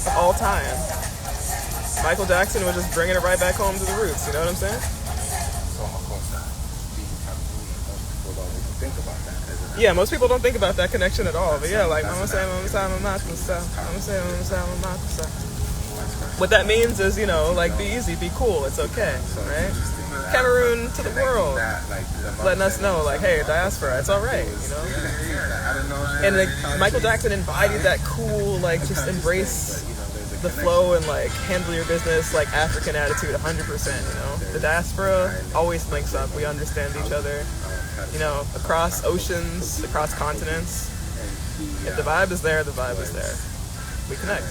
of all time. Michael Jackson was just bringing it right back home to the roots, you know what I'm saying? Yeah, most people don't think about that connection at all, but yeah, like Mama Say Mama Say Mama Makasa, Mama Say Mama Say Mama Makasa. What that means is, like, be easy, be cool, it's okay, right? Cameroon to the world, letting us know, like, hey, diaspora, it's all right, And like, Michael Jackson embodied that cool, like, just embrace the flow and, like, handle your business, like, African attitude 100%, The diaspora always links up. We understand each other, across oceans, across continents. If the vibe is there, the vibe is there. We connect.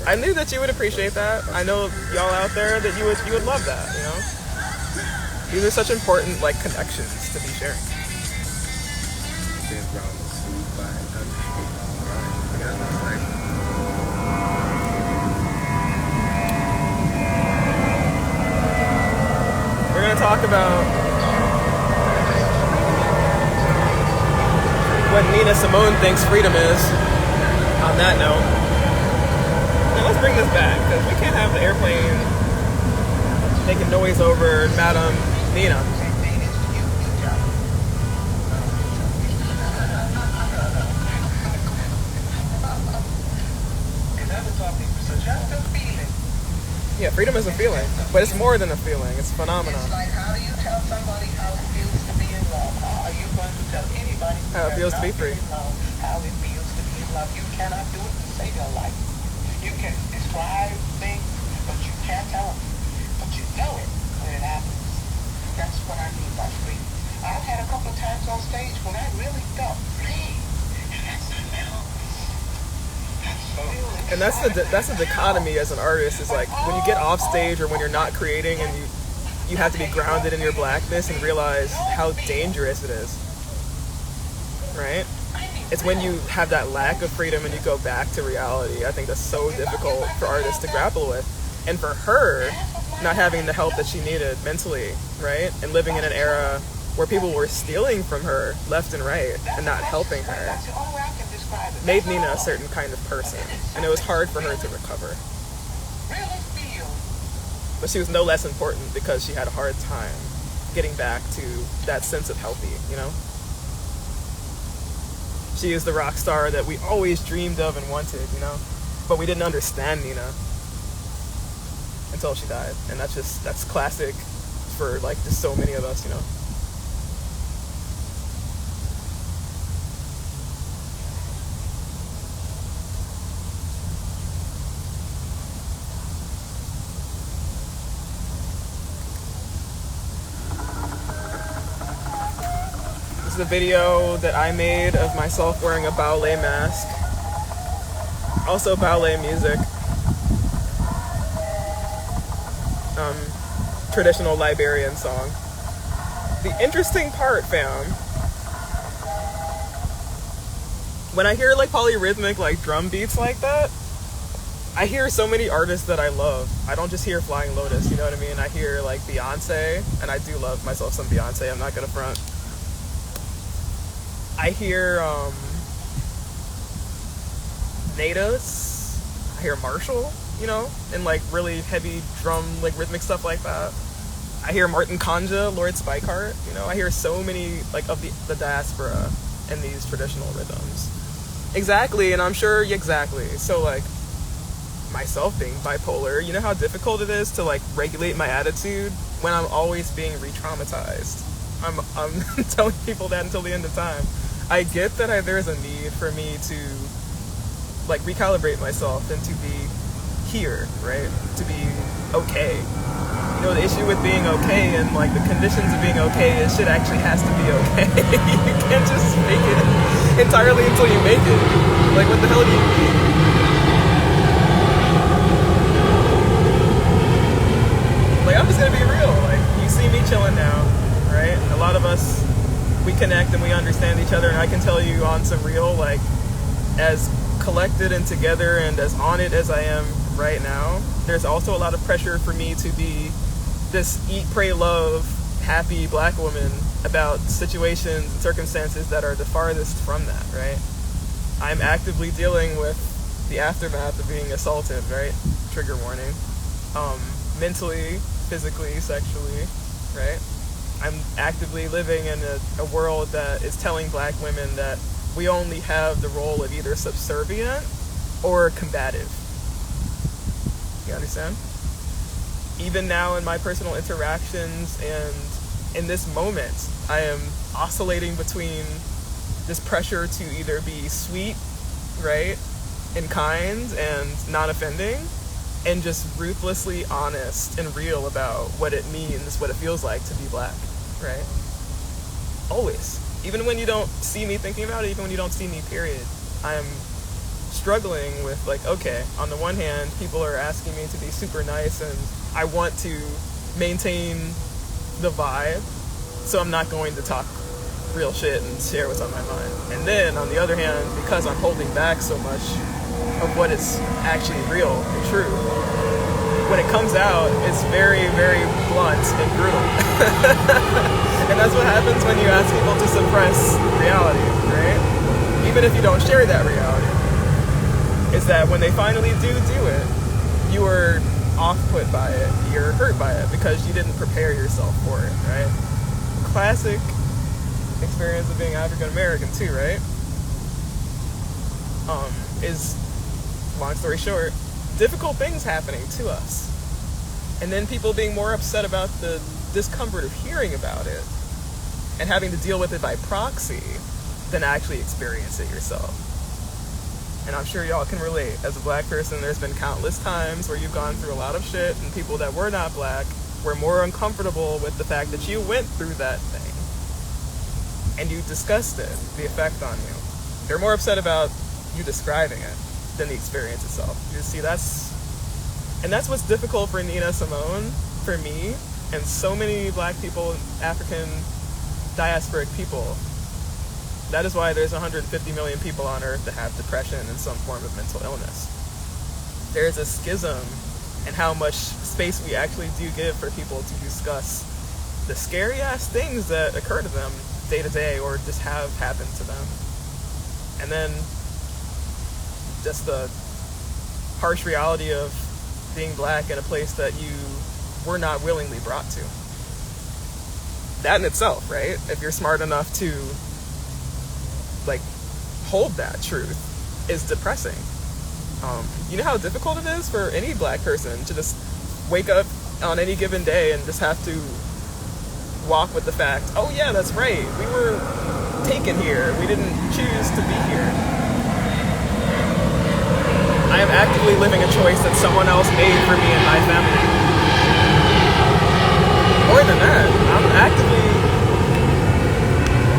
I knew that you would appreciate that. I know y'all out there that you would love that, These are such important, like, connections to be sharing. We're going to talk about what Nina Simone thinks freedom is. On that note, now let's bring this back, because we can't have the airplane making noise over Madame Nina. Yeah, freedom is a feeling, but it's more than a feeling. It's a phenomenon. It's like, how do you tell somebody how it feels to be in love? How are you going to tell anybody how it feels to be free? How it feels to be in love? You cannot do it to save your life. You can describe things, but you can't tell them. But you know it when it happens. That's what I mean by free. I've had a couple of times on stage when I really felt free. And that's a little... And that's the dichotomy as an artist, is like when you get off stage or when you're not creating and you have to be grounded in your blackness and realize how dangerous it is, right? It's when you have that lack of freedom and you go back to reality. I think that's so difficult for artists to grapple with. And for her, not having the help that she needed mentally, right? And living in an era where people were stealing from her left and right and not helping her, made Nina a certain kind of person, and it was hard for her to recover. But she was no less important because she had a hard time getting back to that sense of healthy, She is the rock star that we always dreamed of and wanted, but we didn't understand Nina until she died, and that's classic for, like, just so many of us, This is a video that I made of myself wearing a ballet mask. Also ballet music. Traditional Liberian song. The interesting part, fam, when I hear, like, polyrhythmic, like, drum beats like that, I hear so many artists that I love. I don't just hear Flying Lotus, you know what I mean? I hear, like, Beyonce, and I do love myself some Beyonce, I'm not gonna front. I hear Nadas, I hear Marshall, and, like, really heavy drum, like, rhythmic stuff like that. I hear Martin Kanja, Lord Spikeheart, I hear so many, like, of the diaspora and these traditional rhythms. Exactly, and I'm sure, exactly. So, like, myself being bipolar, you know how difficult it is to, like, regulate my attitude when I'm always being re-traumatized. I'm telling people that until the end of time. I get that there's a need for me to, like, recalibrate myself and to be here, right? To be okay. The issue with being okay and, like, the conditions of being okay is shit actually has to be okay. You can't just make it entirely until you make it. Like, what the hell do you mean? Like, I'm just gonna be real. Like, you see me chilling now, right? A lot of us, we connect and we understand each other, and I can tell you on some real, like, as collected and together and as on it as I am right now, there's also a lot of pressure for me to be this eat, pray, love, happy black woman about situations and circumstances that are the farthest from that, right? I'm actively dealing with the aftermath of being assaulted, right? Trigger warning. Mentally, physically, sexually, right? I'm actively living in a world that is telling black women that we only have the role of either subservient or combative. understand? Even now in my personal interactions and in this moment, I am oscillating between this pressure to either be sweet, right, and kind and non-offending, and just ruthlessly honest and real about what it means, what it feels like to be black, right? Always. Even when you don't see me thinking about it, even when you don't see me, period, I am struggling with, like, okay, on the one hand, people are asking me to be super nice and I want to maintain the vibe, so I'm not going to talk real shit and share what's on my mind. And then, on the other hand, because I'm holding back so much of what is actually real and true, when it comes out, it's very, very blunt and brutal. And that's what happens when you ask people to suppress reality, right? Even if you don't share that reality, is that when they finally do it, you are off-put by it, you're hurt by it, because you didn't prepare yourself for it, right? Classic experience of being African American too, right? Is, long story short, difficult things happening to us, and then people being more upset about the discomfort of hearing about it and having to deal with it by proxy than actually experience it yourself. And I'm sure y'all can relate. As a black person, there's been countless times where you've gone through a lot of shit, and people that were not black were more uncomfortable with the fact that you went through that thing and you discussed it, the effect on you. They're more upset about you describing it than the experience itself. You see, that's what's difficult for Nina Simone, for me, and so many black people, African diasporic people. That is why there's 150 million people on Earth that have depression and some form of mental illness. There's a schism in how much space we actually do give for people to discuss the scary ass things that occur to them day to day or just have happened to them. And then just the harsh reality of being black in a place that you were not willingly brought to. That in itself, right? If you're smart enough to like hold that truth, is depressing. You know how difficult it is for any black person to just wake up on any given day and just have to walk with the fact, oh yeah, that's right, we were taken here, we didn't choose to be here. I am actively living a choice that someone else made for me and my family. More than that, I'm actively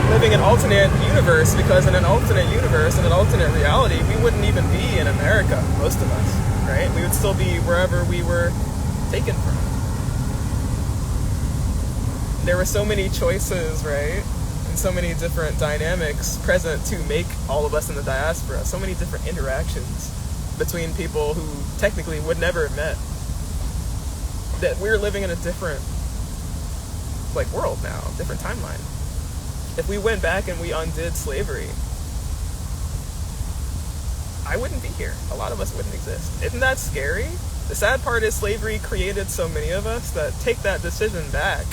living an alternate universe, because in an alternate universe, in an alternate reality, we wouldn't even be in America, most of us, right? We would still be wherever we were taken from. There were so many choices, right? And so many different dynamics present to make all of us in the diaspora, so many different interactions between people who technically would never have met, that we're living in a different like world now, different timeline. If we went back and we undid slavery, I wouldn't be here. A lot of us wouldn't exist. Isn't that scary? The sad part is slavery created so many of us that take that decision back,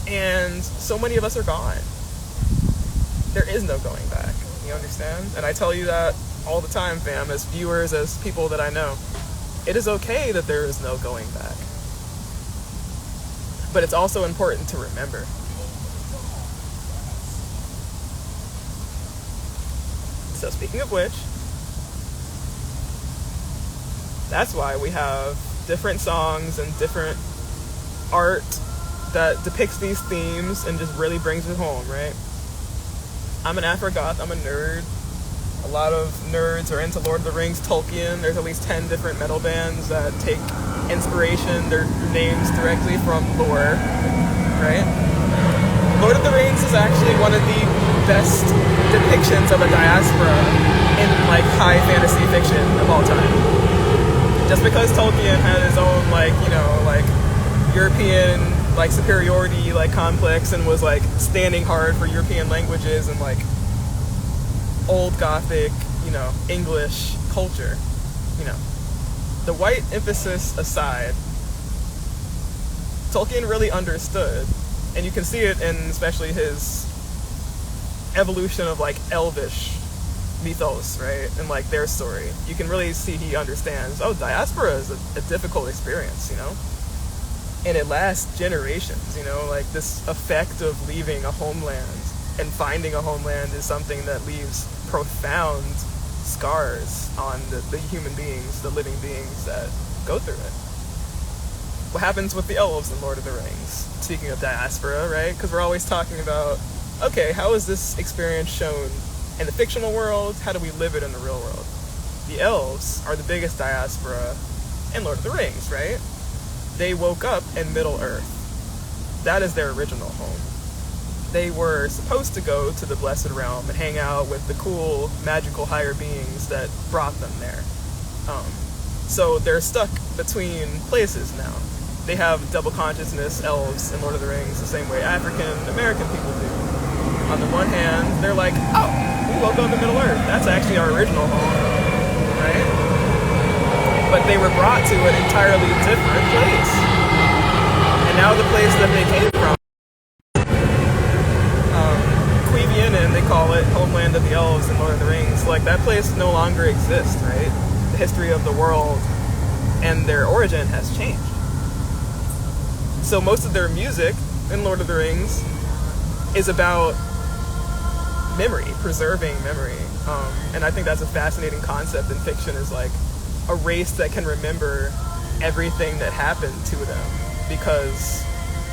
and so many of us are gone. There is no going back. You understand? And I tell you that all the time, fam, as viewers, as people that I know. It is okay that there is no going back. But it's also important to remember. So speaking of which, that's why we have different songs and different art that depicts these themes and just really brings it home, right? I'm an Afrogoth, I'm a nerd. A lot of nerds are into Lord of the Rings, Tolkien. There's at least 10 different metal bands that take inspiration, their names directly from lore, right? Lord of the Rings is actually one of the best depictions of a diaspora in like high fantasy fiction of all time. Just because Tolkien had his own like, you know, like European like superiority like complex and was like standing hard for European languages and like old Gothic, you know, English culture, you know. The white emphasis aside, Tolkien really understood, and you can see it in especially his evolution of like Elvish mythos, right? And like their story. You can really see he understands, oh, diaspora is a difficult experience, you know? And it lasts generations, you know? Like this effect of leaving a homeland and finding a homeland is something that leaves profound scars on the human beings, the living beings that go through it. What happens with the elves in Lord of the Rings? Speaking of diaspora, right? Because we're always talking about, okay, how is this experience shown in the fictional world? How do we live it in the real world? The elves are the biggest diaspora in Lord of the Rings, right? They woke up in Middle-earth. That is their original home. They were supposed to go to the Blessed Realm and hang out with the cool, magical higher beings that brought them there. So they're stuck between places now. They have double consciousness, elves in Lord of the Rings, the same way African American people do. On the one hand, they're like, oh, we woke up in Middle-earth. That's actually our original home, right? But they were brought to an entirely different place. And now the place that they came from, and they call it Homeland of the Elves in Lord of the Rings, like that place no longer exists, right? The history of the world and their origin has changed. So most of their music in Lord of the Rings is about memory, preserving memory. And I think that's a fascinating concept in fiction, is like a race that can remember everything that happened to them because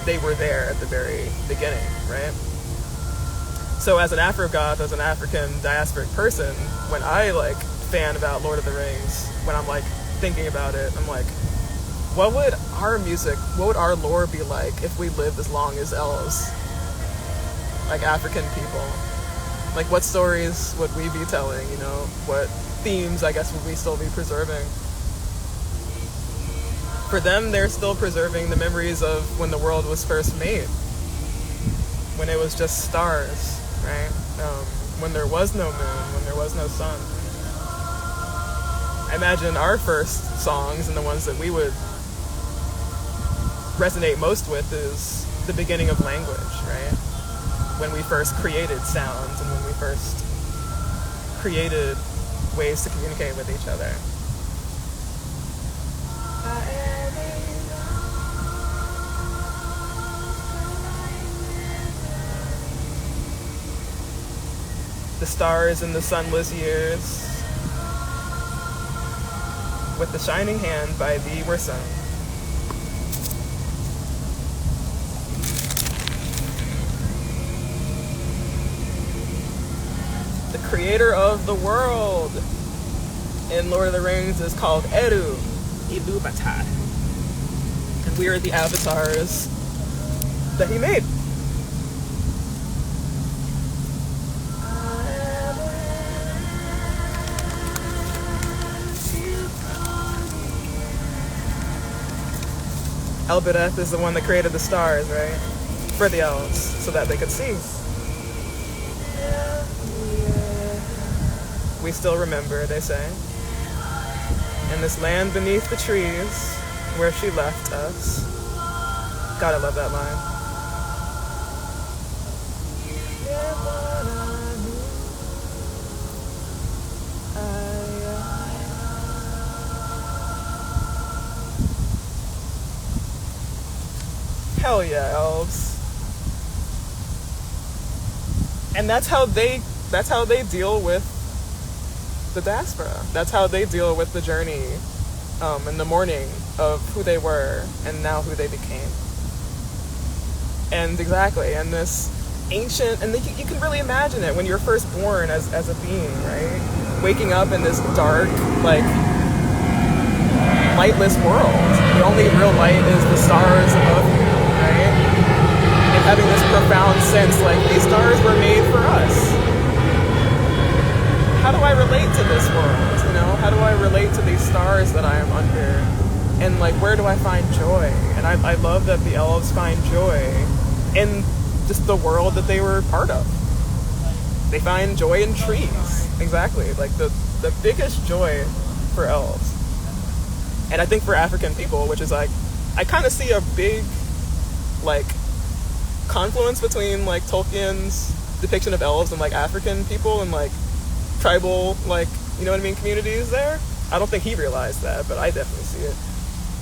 they were there at the very beginning, right? So as an Afrogoth, as an African diasporic person, when I like fan about Lord of the Rings, when I'm like thinking about it, I'm like, what would our music, what would our lore be like if we lived as long as elves? Like African people. Like what stories would we be telling, you know? What themes, I guess, would we still be preserving? For them, they're still preserving the memories of when the world was first made. When it was just stars. Right? When there was no moon, when there was no sun. I imagine our first songs and the ones that we would resonate most with is the beginning of language, right? When we first created sounds and when we first created ways to communicate with each other. The stars in the sunless years, with the shining hand by thee were sung. The creator of the world in Lord of the Rings is called Eru Ilúvatar. And we are the avatars that he made. Elbereth is the one that created the stars, right? For the elves, so that they could see. We still remember, they say. In this land beneath the trees, where she left us. God, I love that line. Hell yeah, elves. And that's how they deal with the diaspora. That's how they deal with the journey and the mourning of who they were and now who they became. And exactly, and this ancient, and you can really imagine it when you're first born as a being, right? Waking up in this dark, like, lightless world. The only real light is the stars above you, right? And having this profound sense, like, these stars were made for us. How do I relate to this world, you know? How do I relate to these stars that I am under? And, like, where do I find joy? And I love that the elves find joy in just the world that they were part of. They find joy in trees. Exactly. Like, the biggest joy for elves. And I think for African people, which is, like, I kind of see a big, like, confluence between, like, Tolkien's depiction of elves and, like, African people, and, like, tribal, like, you know what I mean, communities there. I don't think he realized that, but I definitely see it.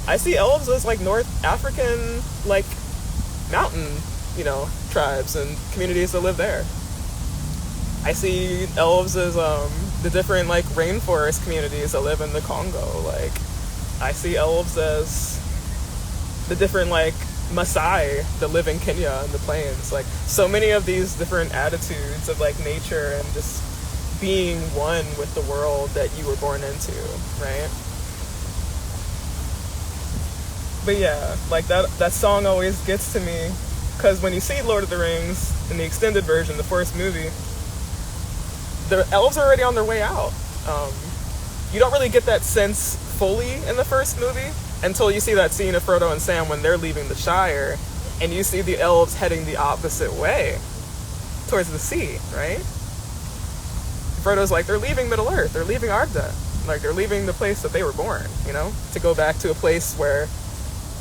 I see elves as like North African, like, mountain, you know, tribes and communities that live there. I see elves as the different like rainforest communities that live in the Congo. Like, I see elves as the different like Maasai that live in Kenya and the plains. Like, so many of these different attitudes of like nature and just being one with the world that you were born into, right? But yeah, like that song always gets to me, because when you see Lord of the Rings in the extended version, the first movie, the elves are already on their way out. You don't really get that sense fully in the first movie until you see that scene of Frodo and Sam when they're leaving the Shire, and you see the elves heading the opposite way, towards the sea, right? Frodo's like, they're leaving Middle-earth, they're leaving Arda. Like, they're leaving the place that they were born, you know? To go back to a place where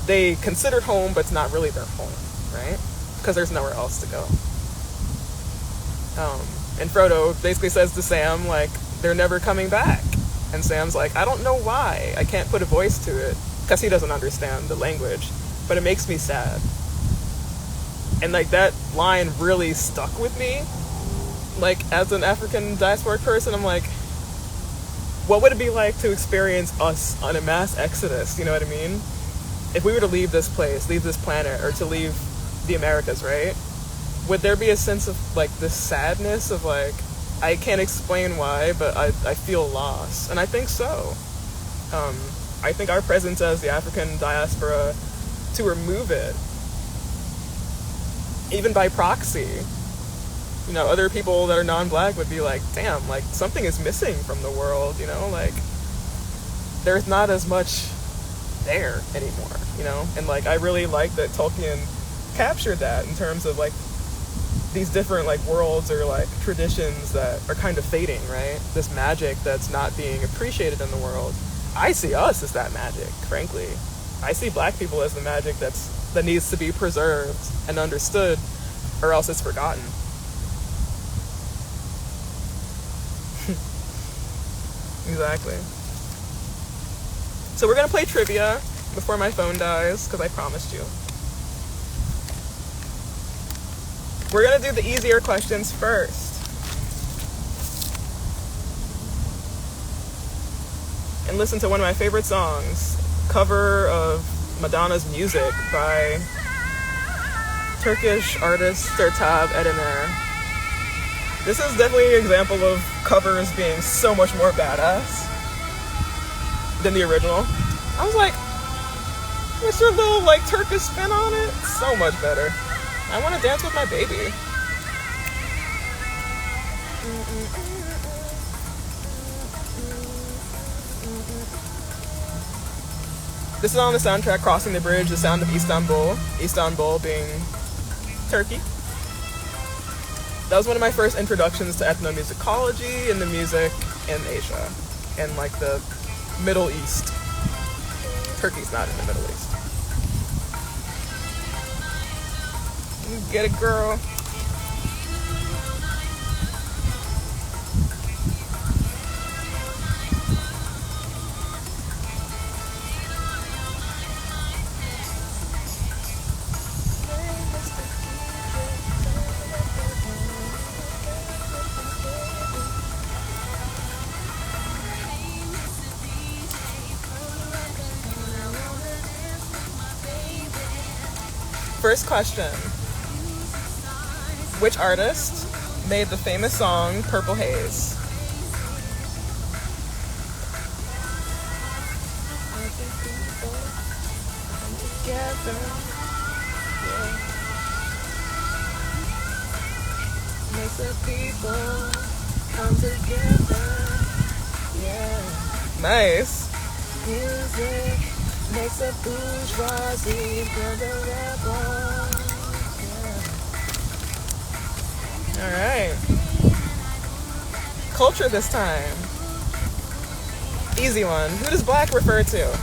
they considered home, but it's not really their home, right? Because there's nowhere else to go. And Frodo basically says to Sam, like, they're never coming back. And Sam's like, I don't know why. I can't put a voice to it, because he doesn't understand the language, but it makes me sad. And like, that line really stuck with me. Like, as an African diasporic person, I'm like, what would it be like to experience us on a mass exodus, you know what I mean? If we were to leave this place, leave this planet, or to leave the Americas, right? Would there be a sense of like this sadness of like, I can't explain why, but I feel lost? And I think so. I think our presence as the African diaspora, to remove it, even by proxy, you know, other people that are non-black would be like, damn, like something is missing from the world, you know, like there's not as much there anymore, you know? And like, I really like that Tolkien captured that in terms of like these different like worlds or like traditions that are kind of fading, right? This magic that's not being appreciated in the world. I see us as that magic, frankly. I see black people as the magic that needs to be preserved and understood, or else it's forgotten. Exactly. So we're gonna play trivia before my phone dies, because I promised you. We're gonna do the easier questions first. And listen to one of my favorite songs, cover of Madonna's Music by Turkish artist Sertab Erener. This is definitely an example of covers being so much more badass than the original. I was like, what's your little like Turkish spin on it? So much better. I want to dance with my baby. This is on the soundtrack Crossing the Bridge, The Sound of Istanbul. Istanbul being Turkey. That was one of my first introductions to ethnomusicology and the music in Asia and like the Middle East. Turkey's not in the Middle East. You get it, girl. First question. Which artist made the famous song Purple Haze? Makes the people come together. Yeah. Nice. Music makes the bourgeoisie feel the rebel. Yeah. All right. Culture this time. Easy one. Who does black refer to?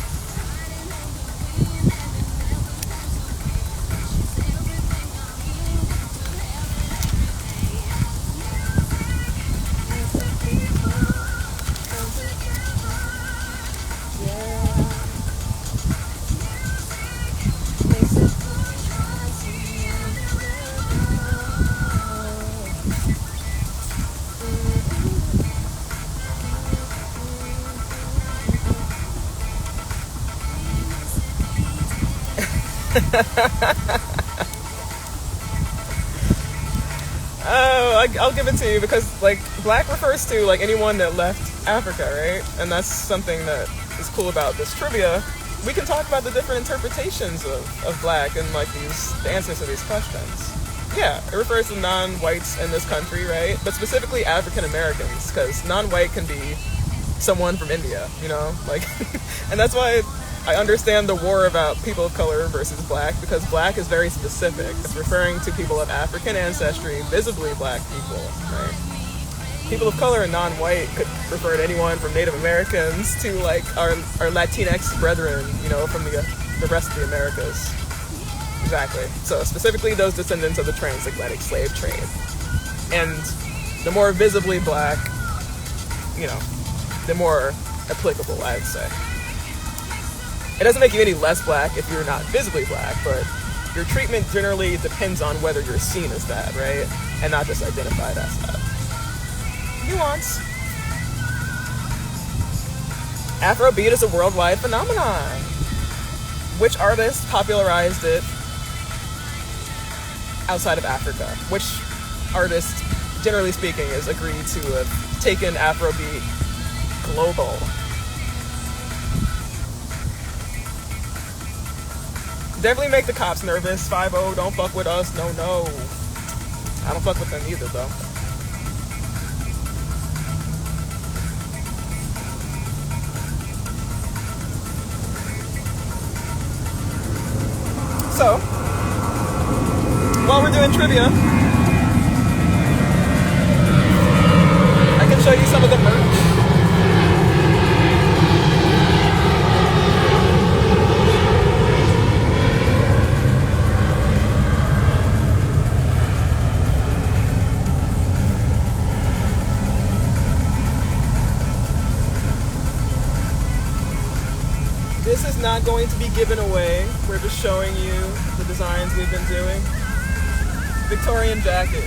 Oh, I'll give it to you because, like, black refers to, like, anyone that left Africa, right? And that's something that is cool about this trivia. We can talk about the different interpretations of black and, like, the answers to these questions. Yeah, it refers to non-whites in this country, right? But specifically African Americans, because non-white can be someone from India, you know? Like, and that's why I understand the war about people of color versus black, because black is very specific. It's referring to people of African ancestry, visibly black people, right? People of color and non-white could refer to anyone from Native Americans to, like, our Latinx brethren, you know, from the rest of the Americas. Exactly. So specifically those descendants of the transatlantic slave trade. And the more visibly black, you know, the more applicable, I would say. It doesn't make you any less black if you're not visibly black, but your treatment generally depends on whether you're seen as that, right? And not just identified as that. Nuance. Afrobeat is a worldwide phenomenon. Which artist popularized it outside of Africa? Which artist, generally speaking, is agreed to have taken Afrobeat global? Definitely make the cops nervous. 5-0, don't fuck with us. No. I don't fuck with them either, though. So, while we're doing trivia, I can show you some of the merch. This is not going to be given away. We're just showing you the designs we've been doing. Victorian jacket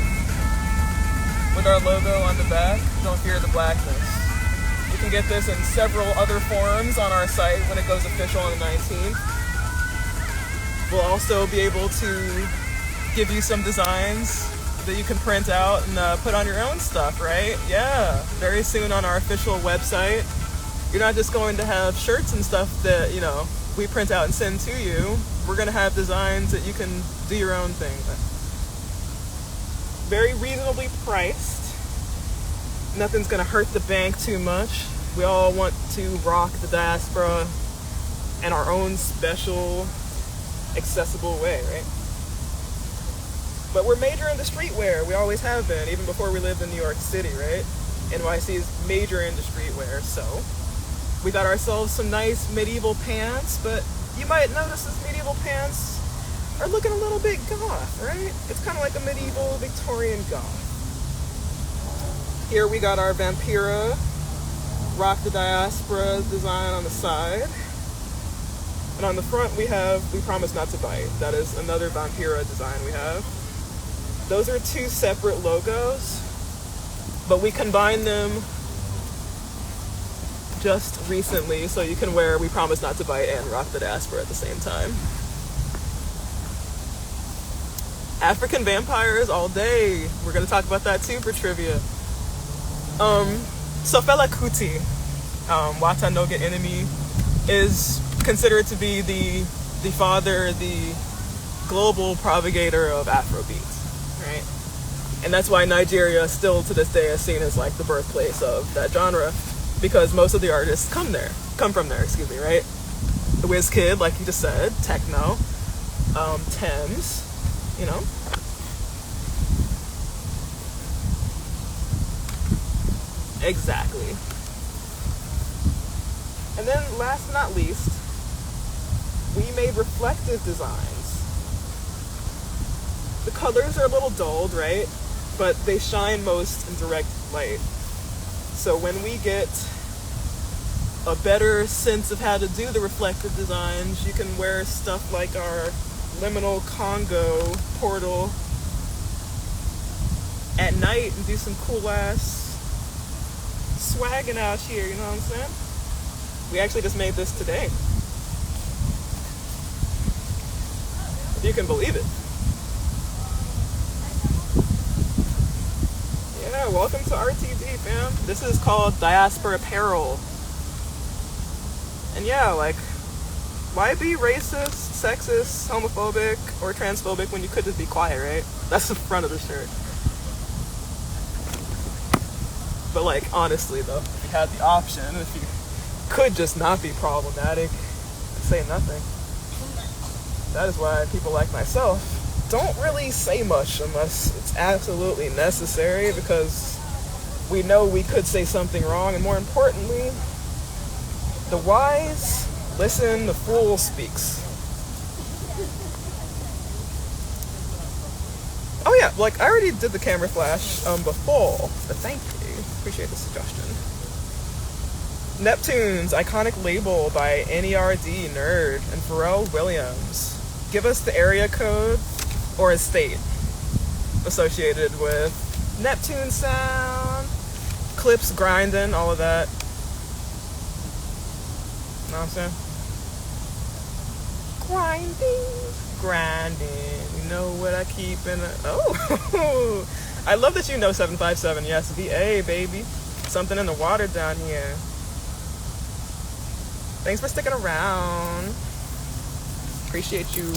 with our logo on the back. Don't fear the blackness. You can get this in several other forms on our site when it goes official on the 19th. We'll also be able to give you some designs that you can print out and put on your own stuff, right? Yeah, very soon on our official website. You're not just going to have shirts and stuff that, you know, we print out and send to you. We're going to have designs that you can do your own thing with. Very reasonably priced. Nothing's going to hurt the bank too much. We all want to rock the diaspora in our own special, accessible way, right? But we're major into streetwear. We always have been, even before we lived in New York City, right? NYC is major into streetwear, so we got ourselves some nice medieval pants, but you might notice these medieval pants are looking a little bit goth, right? It's kind of like a medieval Victorian goth. Here we got our Vampira Rock the Diaspora design on the side. And on the front we have We Promise Not to Bite. That is another Vampira design we have. Those are two separate logos, but we combined them just recently, so you can wear We Promise Not to Bite and Rock the Diaspora at the same time. African vampires all day. We're going to talk about that too for trivia. So Fela Kuti, Wata Noga Enemy, is considered to be the father, the global propagator of Afrobeat, right? And that's why Nigeria still to this day is seen as like the birthplace of that genre, because most of the artists come from there, right? The Wizkid, like you just said, techno, Thames, you know. Exactly. And then last but not least, we made reflective designs. The colors are a little dulled, right? But they shine most in direct light. So when we get a better sense of how to do the reflective designs, you can wear stuff like our liminal Congo portal at night and do some cool ass swagging out here, you know what I'm saying? We actually just made this today. if you can believe it. Yeah, welcome to RTD, fam. This is called DiasporApparel. And yeah, like, why be racist, sexist, homophobic, or transphobic when you could just be quiet, right? That's the front of the shirt. But like, honestly though, if you had the option, if you could just not be problematic, say nothing. That is why people like myself don't really say much unless it's absolutely necessary, because we know we could say something wrong, and more importantly, the wise listen, the fool speaks. Oh yeah, like I already did the camera flash before, but thank you. Appreciate the suggestion. Neptune's iconic label by NERD Nerd and Pharrell Williams. Give us the area code or a state associated with Neptune sound, clips grinding, all of that. Know what I'm saying? Grinding. You know what I keep in a... Oh! I love that you know 757. Yes, VA, baby. Something in the water down here. Thanks for sticking around. Appreciate you.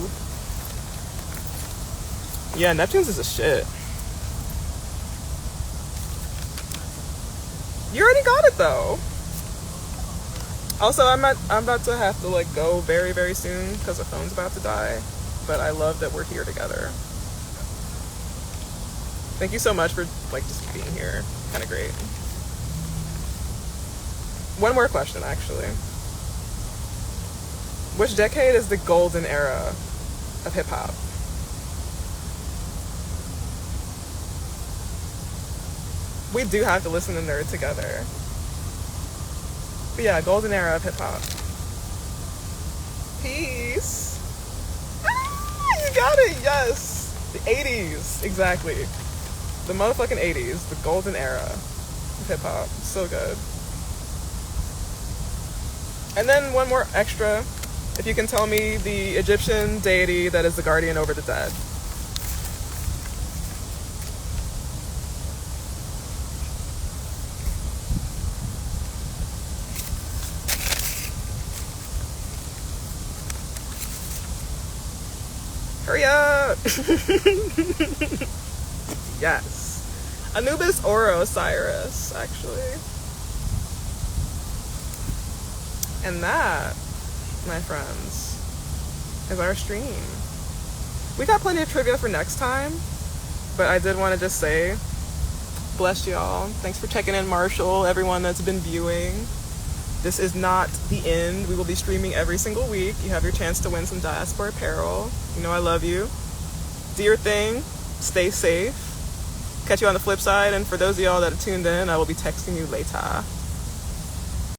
Yeah, Neptune's is a shit. You already got it though. Also, I'm about to have to like go very, very soon because the phone's about to die. But I love that we're here together. Thank you so much for like just being here. Kind of great. One more question, actually. Which decade is the golden era of hip hop? We do have to listen to Nerd together. But yeah, golden era of hip hop. Peace. Ah, you got it, yes. The 80s, exactly. The motherfucking 80s, the golden era of hip hop. So good. And then one more extra. If you can tell me the Egyptian deity that is the guardian over the dead. Hurry up! Yes. Anubis or Osiris, actually. And that, my friends, is our stream. We got plenty of trivia for next time, but I did want to just say, bless y'all. Thanks for checking in, Marshall, everyone that's been viewing. This is not the end. We will be streaming every single week. You have your chance to win some Diaspora apparel. You know I love you. Do your thing. Stay safe. Catch you on the flip side. And for those of y'all that are tuned in, I will be texting you later.